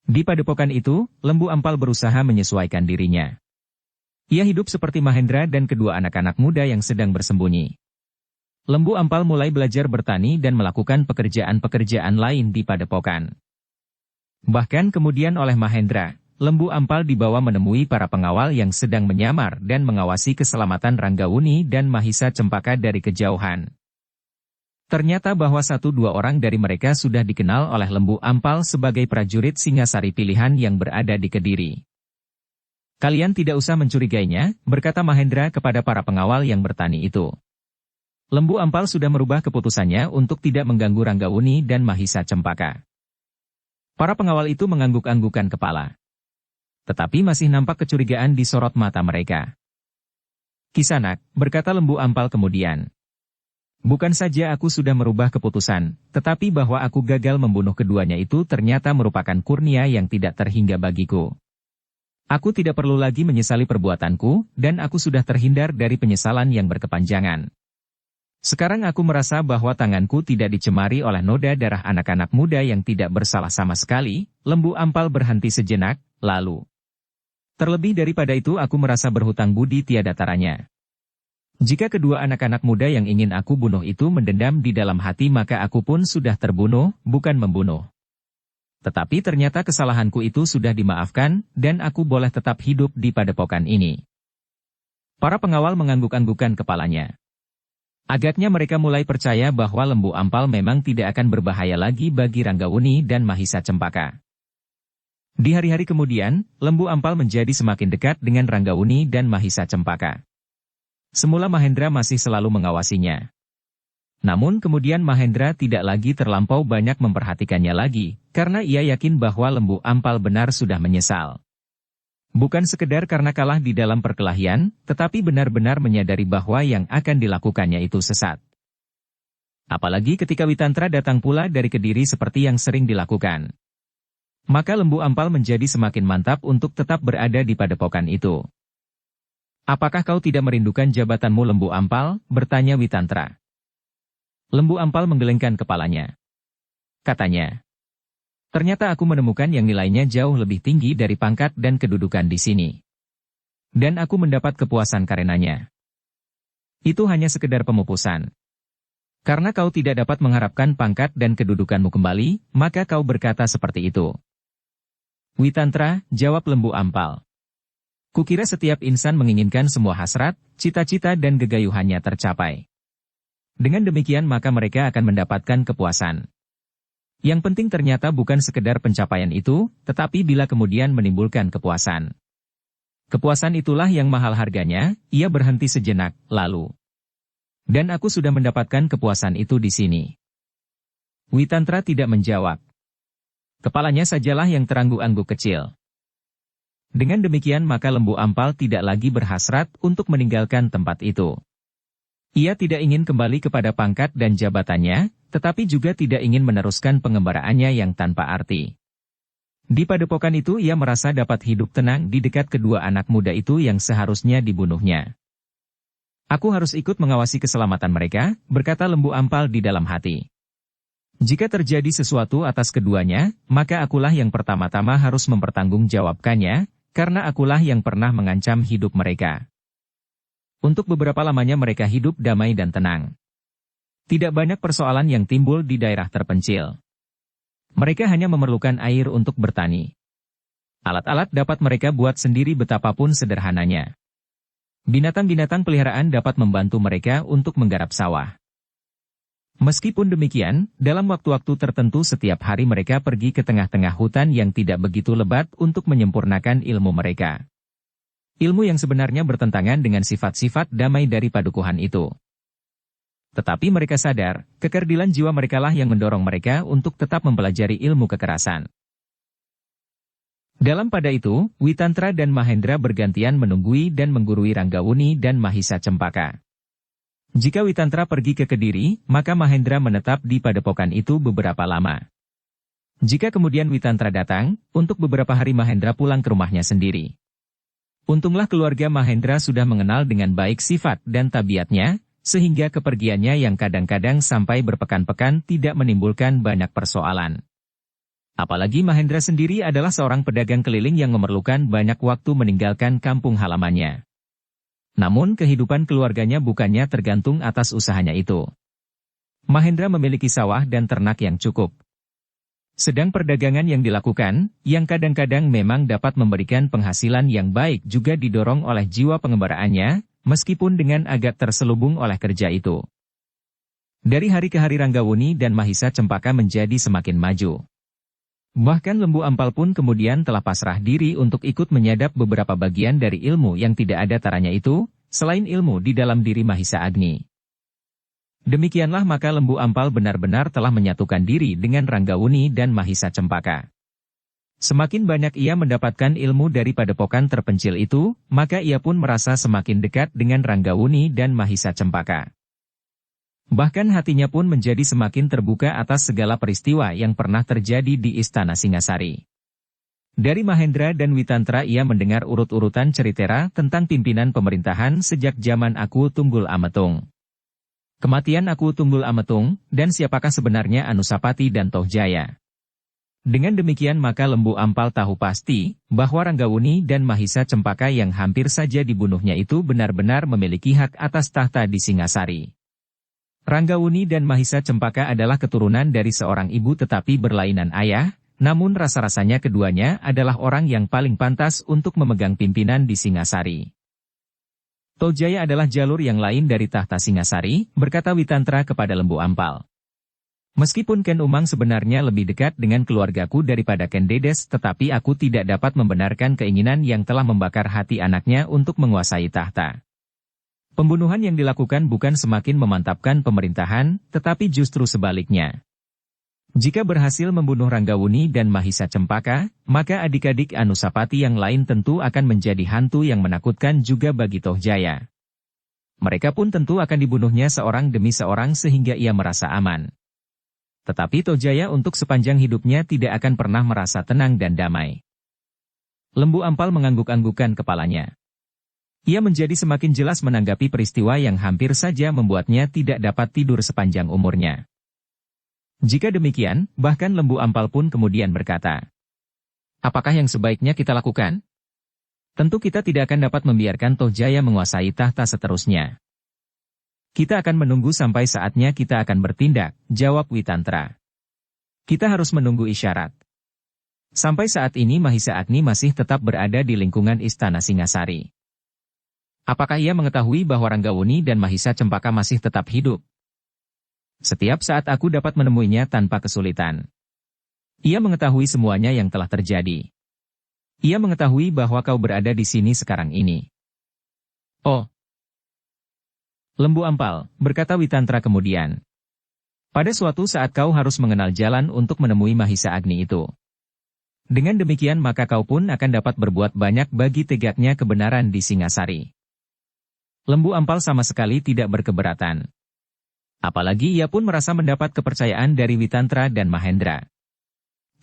S1: Di padepokan itu, Lembu Ampal berusaha menyesuaikan dirinya. Ia hidup seperti Mahendra dan kedua anak-anak muda yang sedang bersembunyi. Lembu Ampal mulai belajar bertani dan melakukan pekerjaan-pekerjaan lain di padepokan. Bahkan kemudian oleh Mahendra, Lembu Ampal dibawa menemui para pengawal yang sedang menyamar dan mengawasi keselamatan Ranggawuni dan Mahisa Cempaka dari kejauhan. Ternyata bahwa 1-2 orang dari mereka sudah dikenal oleh Lembu Ampal sebagai prajurit Singasari pilihan yang berada di Kediri. "Kalian tidak usah mencurigainya," berkata Mahendra kepada para pengawal yang bertani itu. Lembu Ampal sudah merubah keputusannya untuk tidak mengganggu Ranggawuni dan Mahisa Cempaka. Para pengawal itu mengangguk-anggukan kepala. Tetapi masih nampak kecurigaan di sorot mata mereka. "Kisanak," berkata Lembu Ampal kemudian. "Bukan saja aku sudah merubah keputusan, tetapi bahwa aku gagal membunuh keduanya itu ternyata merupakan kurnia yang tidak terhingga bagiku. Aku tidak perlu lagi menyesali perbuatanku, dan aku sudah terhindar dari penyesalan yang berkepanjangan. Sekarang aku merasa bahwa tanganku tidak dicemari oleh noda darah anak-anak muda yang tidak bersalah sama sekali." Lembu Ampal berhenti sejenak, lalu. "Terlebih daripada itu aku merasa berhutang budi tiada taranya. Jika kedua anak-anak muda yang ingin aku bunuh itu mendendam di dalam hati maka aku pun sudah terbunuh, bukan membunuh. Tetapi ternyata kesalahanku itu sudah dimaafkan, dan aku boleh tetap hidup di padepokan ini." Para pengawal mengangguk-anggukan kepalanya. Agaknya mereka mulai percaya bahwa Lembu Ampal memang tidak akan berbahaya lagi bagi Ranggawuni dan Mahisa Cempaka. Di hari-hari kemudian, Lembu Ampal menjadi semakin dekat dengan Ranggawuni dan Mahisa Cempaka. Semula Mahendra masih selalu mengawasinya. Namun kemudian Mahendra tidak lagi terlampau banyak memperhatikannya lagi, karena ia yakin bahwa Lembu Ampal benar sudah menyesal. Bukan sekedar karena kalah di dalam perkelahian, tetapi benar-benar menyadari bahwa yang akan dilakukannya itu sesat. Apalagi ketika Witantra datang pula dari Kediri seperti yang sering dilakukan. Maka Lembu Ampal menjadi semakin mantap untuk tetap berada di padepokan itu. "Apakah kau tidak merindukan jabatanmu Lembu Ampal?" bertanya Witantra. Lembu Ampal menggelengkan kepalanya. Katanya, "Ternyata aku menemukan yang nilainya jauh lebih tinggi dari pangkat dan kedudukan di sini. Dan aku mendapat kepuasan karenanya. Itu hanya sekedar pemupusan. Karena kau tidak dapat mengharapkan pangkat dan kedudukanmu kembali, maka kau berkata seperti itu." "Witantra," jawab Lembu Ampal. "Kukira setiap insan menginginkan semua hasrat, cita-cita dan gegayuhannya tercapai. Dengan demikian maka mereka akan mendapatkan kepuasan. Yang penting ternyata bukan sekedar pencapaian itu, tetapi bila kemudian menimbulkan kepuasan. Kepuasan itulah yang mahal harganya." Ia berhenti sejenak, lalu. "Dan aku sudah mendapatkan kepuasan itu di sini." Witantra tidak menjawab. Kepalanya sajalah yang terangguk-angguk kecil. Dengan demikian maka Lembu Ampal tidak lagi berhasrat untuk meninggalkan tempat itu. Ia tidak ingin kembali kepada pangkat dan jabatannya, tetapi juga tidak ingin meneruskan pengembaraannya yang tanpa arti. Di padepokan itu ia merasa dapat hidup tenang di dekat kedua anak muda itu yang seharusnya dibunuhnya. "Aku harus ikut mengawasi keselamatan mereka," berkata Lembu Ampal di dalam hati. "Jika terjadi sesuatu atas keduanya, maka akulah yang pertama-tama harus mempertanggungjawabkannya, karena akulah yang pernah mengancam hidup mereka." Untuk beberapa lamanya mereka hidup damai dan tenang. Tidak banyak persoalan yang timbul di daerah terpencil. Mereka hanya memerlukan air untuk bertani. Alat-alat dapat mereka buat sendiri betapapun sederhananya. Binatang-binatang peliharaan dapat membantu mereka untuk menggarap sawah. Meskipun demikian, dalam waktu-waktu tertentu setiap hari mereka pergi ke tengah-tengah hutan yang tidak begitu lebat untuk menyempurnakan ilmu mereka. Ilmu yang sebenarnya bertentangan dengan sifat-sifat damai dari padukuhan itu. Tetapi mereka sadar, kekerdilan jiwa merekalah yang mendorong mereka untuk tetap mempelajari ilmu kekerasan. Dalam pada itu, Witantra dan Mahendra bergantian menunggui dan menggurui Ranggawuni dan Mahisa Cempaka. Jika Witantra pergi ke Kediri, maka Mahendra menetap di padepokan itu beberapa lama. Jika kemudian Witantra datang, untuk beberapa hari Mahendra pulang ke rumahnya sendiri. Untunglah keluarga Mahendra sudah mengenal dengan baik sifat dan tabiatnya, sehingga kepergiannya yang kadang-kadang sampai berpekan-pekan tidak menimbulkan banyak persoalan. Apalagi Mahendra sendiri adalah seorang pedagang keliling yang memerlukan banyak waktu meninggalkan kampung halamannya. Namun kehidupan keluarganya bukannya tergantung atas usahanya itu. Mahendra memiliki sawah dan ternak yang cukup. Sedang perdagangan yang dilakukan, yang kadang-kadang memang dapat memberikan penghasilan yang baik juga didorong oleh jiwa pengembaraannya, meskipun dengan agak terselubung oleh kerja itu. Dari hari ke hari Ranggawuni dan Mahisa Cempaka menjadi semakin maju. Bahkan Lembu Ampal pun kemudian telah pasrah diri untuk ikut menyadap beberapa bagian dari ilmu yang tidak ada taranya itu, selain ilmu di dalam diri Mahisa Agni. Demikianlah maka Lembu Ampal benar-benar telah menyatukan diri dengan Ranggawuni dan Mahisa Cempaka. Semakin banyak ia mendapatkan ilmu dari padepokan terpencil itu, maka ia pun merasa semakin dekat dengan Ranggawuni dan Mahisa Cempaka. Bahkan hatinya pun menjadi semakin terbuka atas segala peristiwa yang pernah terjadi di Istana Singasari. Dari Mahendra dan Witantra ia mendengar urut-urutan cerita tentang pimpinan pemerintahan sejak zaman Aku Tunggul Ametung. Kematian Aku Tunggul Ametung, dan siapakah sebenarnya Anusapati dan Tohjaya. Dengan demikian maka Lembu Ampal tahu pasti, bahwa Ranggawuni dan Mahisa Cempaka yang hampir saja dibunuhnya itu benar-benar memiliki hak atas tahta di Singasari. Ranggawuni dan Mahisa Cempaka adalah keturunan dari seorang ibu tetapi berlainan ayah, namun rasa-rasanya keduanya adalah orang yang paling pantas untuk memegang pimpinan di Singasari. Tohjaya adalah jalur yang lain dari tahta Singasari, berkata Witantra kepada Lembu Ampal. Meskipun Ken Umang sebenarnya lebih dekat dengan keluargaku daripada Ken Dedes, tetapi aku tidak dapat membenarkan keinginan yang telah membakar hati anaknya untuk menguasai tahta. Pembunuhan yang dilakukan bukan semakin memantapkan pemerintahan, tetapi justru sebaliknya. Jika berhasil membunuh Ranggawuni dan Mahisa Cempaka, maka adik-adik Anusapati yang lain tentu akan menjadi hantu yang menakutkan juga bagi Tohjaya. Mereka pun tentu akan dibunuhnya seorang demi seorang sehingga ia merasa aman. Tetapi Tohjaya untuk sepanjang hidupnya tidak akan pernah merasa tenang dan damai. Lembu Ampal mengangguk-anggukkan kepalanya. Ia menjadi semakin jelas menanggapi peristiwa yang hampir saja membuatnya tidak dapat tidur sepanjang umurnya. Jika demikian, bahkan Lembu Ampal pun kemudian berkata, "Apakah yang sebaiknya kita lakukan? Tentu kita tidak akan dapat membiarkan Tohjaya menguasai tahta seterusnya. Kita akan menunggu sampai saatnya kita akan bertindak," jawab Witantra. "Kita harus menunggu isyarat." Sampai saat ini Mahisa Agni masih tetap berada di lingkungan Istana Singasari. Apakah ia mengetahui bahwa Ranggawuni dan Mahisa Cempaka masih tetap hidup? Setiap saat aku dapat menemuinya tanpa kesulitan. Ia mengetahui semuanya yang telah terjadi. Ia mengetahui bahwa kau berada di sini sekarang ini. Oh. Lembu Ampal, berkata Witantra kemudian. Pada suatu saat kau harus mengenal jalan untuk menemui Mahisa Agni itu. Dengan demikian maka kau pun akan dapat berbuat banyak bagi tegaknya kebenaran di Singasari. Lembu Ampal sama sekali tidak berkeberatan. Apalagi ia pun merasa mendapat kepercayaan dari Witantra dan Mahendra.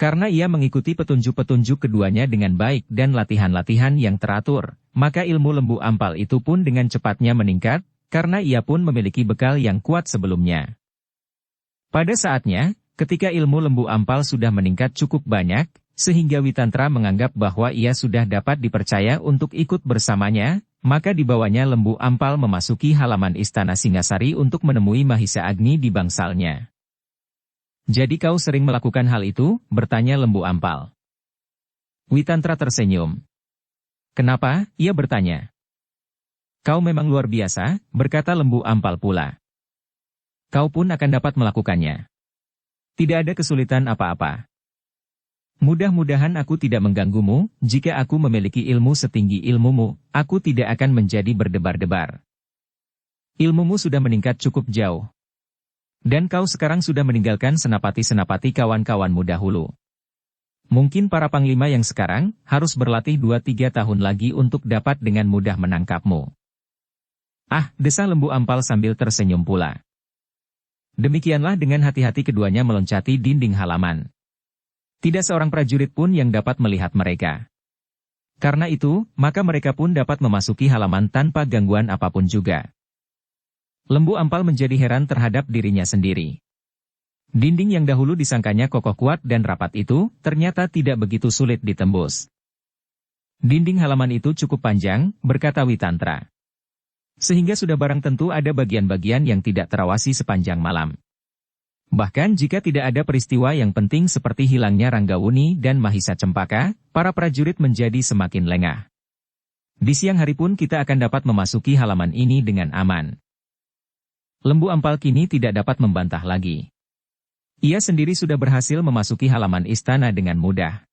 S1: Karena ia mengikuti petunjuk-petunjuk keduanya dengan baik dan latihan-latihan yang teratur, maka ilmu Lembu Ampal itu pun dengan cepatnya meningkat, karena ia pun memiliki bekal yang kuat sebelumnya. Pada saatnya, ketika ilmu Lembu Ampal sudah meningkat cukup banyak, sehingga Witantra menganggap bahwa ia sudah dapat dipercaya untuk ikut bersamanya, maka dibawanya Lembu Ampal memasuki halaman istana Singasari untuk menemui Mahisa Agni di bangsalnya. "Jadi kau sering melakukan hal itu?" bertanya Lembu Ampal. Witantra tersenyum. "Kenapa?" ia bertanya. "Kau memang luar biasa," berkata Lembu Ampal pula. "Kau pun akan dapat melakukannya. Tidak ada kesulitan apa-apa. Mudah-mudahan aku tidak mengganggumu. Jika aku memiliki ilmu setinggi ilmumu, aku tidak akan menjadi berdebar-debar. Ilmumu sudah meningkat cukup jauh. Dan kau sekarang sudah meninggalkan senapati-senapati kawan-kawanmu dahulu. Mungkin para panglima yang sekarang harus berlatih 2-3 tahun lagi untuk dapat dengan mudah menangkapmu." "Ah," desa Lembu Ampal sambil tersenyum pula. Demikianlah dengan hati-hati keduanya meloncati dinding halaman. Tidak seorang prajurit pun yang dapat melihat mereka. Karena itu, maka mereka pun dapat memasuki halaman tanpa gangguan apapun juga. Lembu Ampal menjadi heran terhadap dirinya sendiri. Dinding yang dahulu disangkanya kokoh kuat dan rapat itu, ternyata tidak begitu sulit ditembus. "Dinding halaman itu cukup panjang," berkata Witantra. "Sehingga sudah barang tentu ada bagian-bagian yang tidak terawasi sepanjang malam. Bahkan jika tidak ada peristiwa yang penting seperti hilangnya Ranggawuni dan Mahisa Cempaka, para prajurit menjadi semakin lengah. Di siang hari pun kita akan dapat memasuki halaman ini dengan aman." Lembu Ampal kini tidak dapat membantah lagi. Ia sendiri sudah berhasil memasuki halaman istana dengan mudah.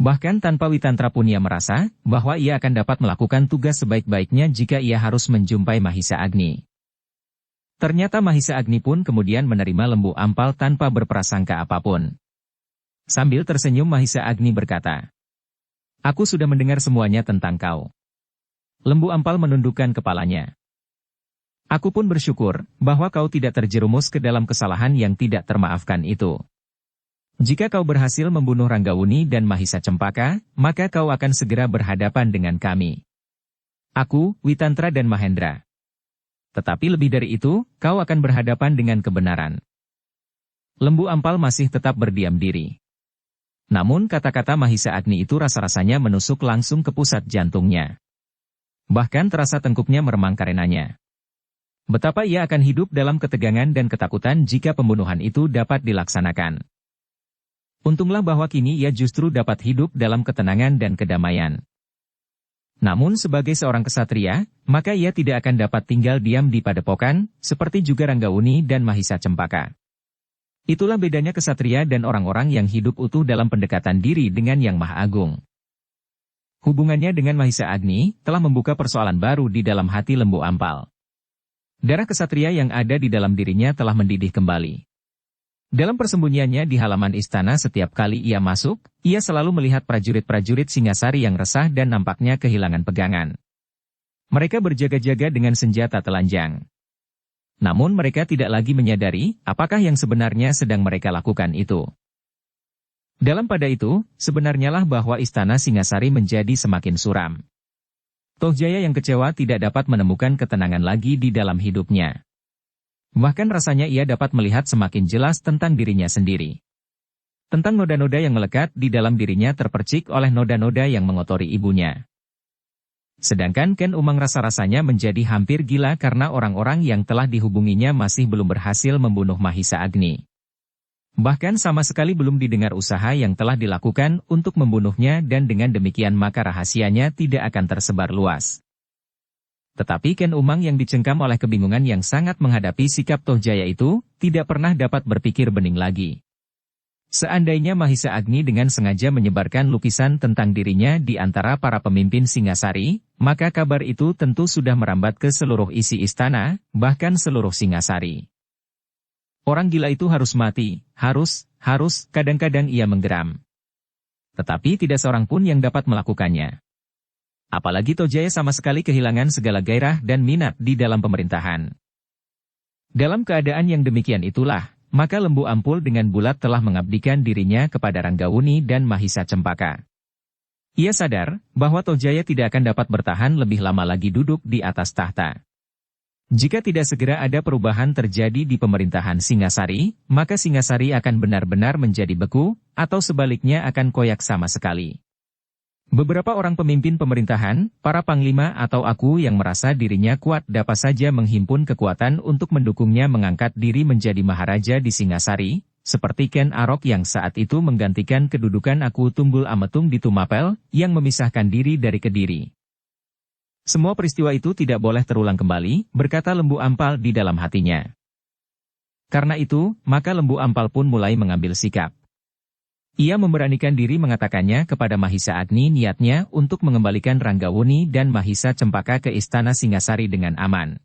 S1: Bahkan tanpa Witantra pun ia merasa bahwa ia akan dapat melakukan tugas sebaik-baiknya jika ia harus menjumpai Mahisa Agni. Ternyata Mahisa Agni pun kemudian menerima Lembu Ampal tanpa berprasangka apapun. Sambil tersenyum Mahisa Agni berkata, "Aku sudah mendengar semuanya tentang kau." Lembu Ampal menundukkan kepalanya. "Aku pun bersyukur bahwa kau tidak terjerumus ke dalam kesalahan yang tidak termaafkan itu. Jika kau berhasil membunuh Ranggawuni dan Mahisa Cempaka, maka kau akan segera berhadapan dengan kami. Aku, Witantra dan Mahendra. Tetapi lebih dari itu, kau akan berhadapan dengan kebenaran." Lembu Ampal masih tetap berdiam diri. Namun kata-kata Mahisa Agni itu rasa-rasanya menusuk langsung ke pusat jantungnya. Bahkan terasa tengkuknya meremang karenanya. Betapa ia akan hidup dalam ketegangan dan ketakutan jika pembunuhan itu dapat dilaksanakan. Untunglah bahwa kini ia justru dapat hidup dalam ketenangan dan kedamaian. Namun sebagai seorang kesatria, maka ia tidak akan dapat tinggal diam di padepokan, seperti juga Ranggawuni dan Mahisa Cempaka. Itulah bedanya kesatria dan orang-orang yang hidup utuh dalam pendekatan diri dengan Yang Maha Agung. Hubungannya dengan Mahisa Agni telah membuka persoalan baru di dalam hati Lembu Ampal. Darah kesatria yang ada di dalam dirinya telah mendidih kembali. Dalam persembunyiannya di halaman istana setiap kali ia masuk, ia selalu melihat prajurit-prajurit Singasari yang resah dan nampaknya kehilangan pegangan. Mereka berjaga-jaga dengan senjata telanjang. Namun mereka tidak lagi menyadari apakah yang sebenarnya sedang mereka lakukan itu. Dalam pada itu, sebenarnya lah bahwa istana Singasari menjadi semakin suram. Tohjaya yang kecewa tidak dapat menemukan ketenangan lagi di dalam hidupnya. Bahkan rasanya ia dapat melihat semakin jelas tentang dirinya sendiri. Tentang noda-noda yang melekat di dalam dirinya terpercik oleh noda-noda yang mengotori ibunya. Sedangkan Ken Umang rasa-rasanya menjadi hampir gila karena orang-orang yang telah dihubunginya masih belum berhasil membunuh Mahisa Agni. Bahkan sama sekali belum didengar usaha yang telah dilakukan untuk membunuhnya dan dengan demikian maka rahasianya tidak akan tersebar luas. Tetapi Ken Umang yang dicengkam oleh kebingungan yang sangat menghadapi sikap Tohjaya itu, tidak pernah dapat berpikir bening lagi. Seandainya Mahisa Agni dengan sengaja menyebarkan lukisan tentang dirinya di antara para pemimpin Singasari, maka kabar itu tentu sudah merambat ke seluruh isi istana, bahkan seluruh Singasari. Orang gila itu harus mati, harus, kadang-kadang ia menggeram. Tetapi tidak seorang pun yang dapat melakukannya. Apalagi Tohjaya sama sekali kehilangan segala gairah dan minat di dalam pemerintahan. Dalam keadaan yang demikian itulah, maka Lembu Ampul dengan bulat telah mengabdikan dirinya kepada Ranggawuni dan Mahisa Cempaka. Ia sadar bahwa Tohjaya tidak akan dapat bertahan lebih lama lagi duduk di atas tahta. Jika tidak segera ada perubahan terjadi di pemerintahan Singasari, maka Singasari akan benar-benar menjadi beku, atau sebaliknya akan koyak sama sekali. Beberapa orang pemimpin pemerintahan, para panglima atau aku yang merasa dirinya kuat dapat saja menghimpun kekuatan untuk mendukungnya mengangkat diri menjadi maharaja di Singasari, seperti Ken Arok yang saat itu menggantikan kedudukan Aku Tunggul Ametung di Tumapel, yang memisahkan diri dari Kediri. Semua peristiwa itu tidak boleh terulang kembali, berkata Lembu Ampal di dalam hatinya. Karena itu, maka Lembu Ampal pun mulai mengambil sikap. Ia memberanikan diri mengatakannya kepada Mahisa Agni niatnya untuk mengembalikan Ranggawuni dan Mahisa Cempaka ke istana Singasari dengan aman.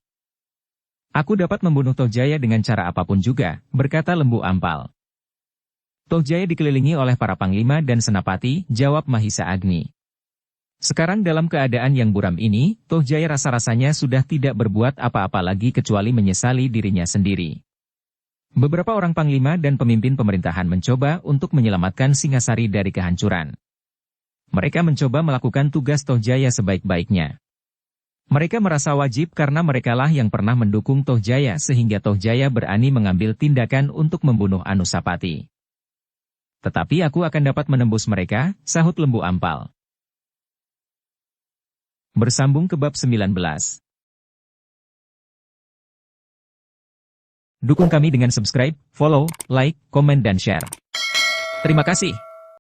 S1: Aku dapat membunuh Tohjaya dengan cara apapun juga, berkata Lembu Ampal. Tohjaya dikelilingi oleh para panglima dan senapati, jawab Mahisa Agni. Sekarang dalam keadaan yang buram ini, Tohjaya rasa-rasanya sudah tidak berbuat apa-apa lagi kecuali menyesali dirinya sendiri. Beberapa orang panglima dan pemimpin pemerintahan mencoba untuk menyelamatkan Singasari dari kehancuran. Mereka mencoba melakukan tugas Tohjaya sebaik-baiknya. Mereka merasa wajib karena merekalah yang pernah mendukung Tohjaya sehingga Tohjaya berani mengambil tindakan untuk membunuh Anusapati. Tetapi aku akan dapat menembus mereka, sahut Lembu Ampal. Bersambung ke bab 19. Dukung kami dengan subscribe, follow, like, komen dan share. Terima kasih.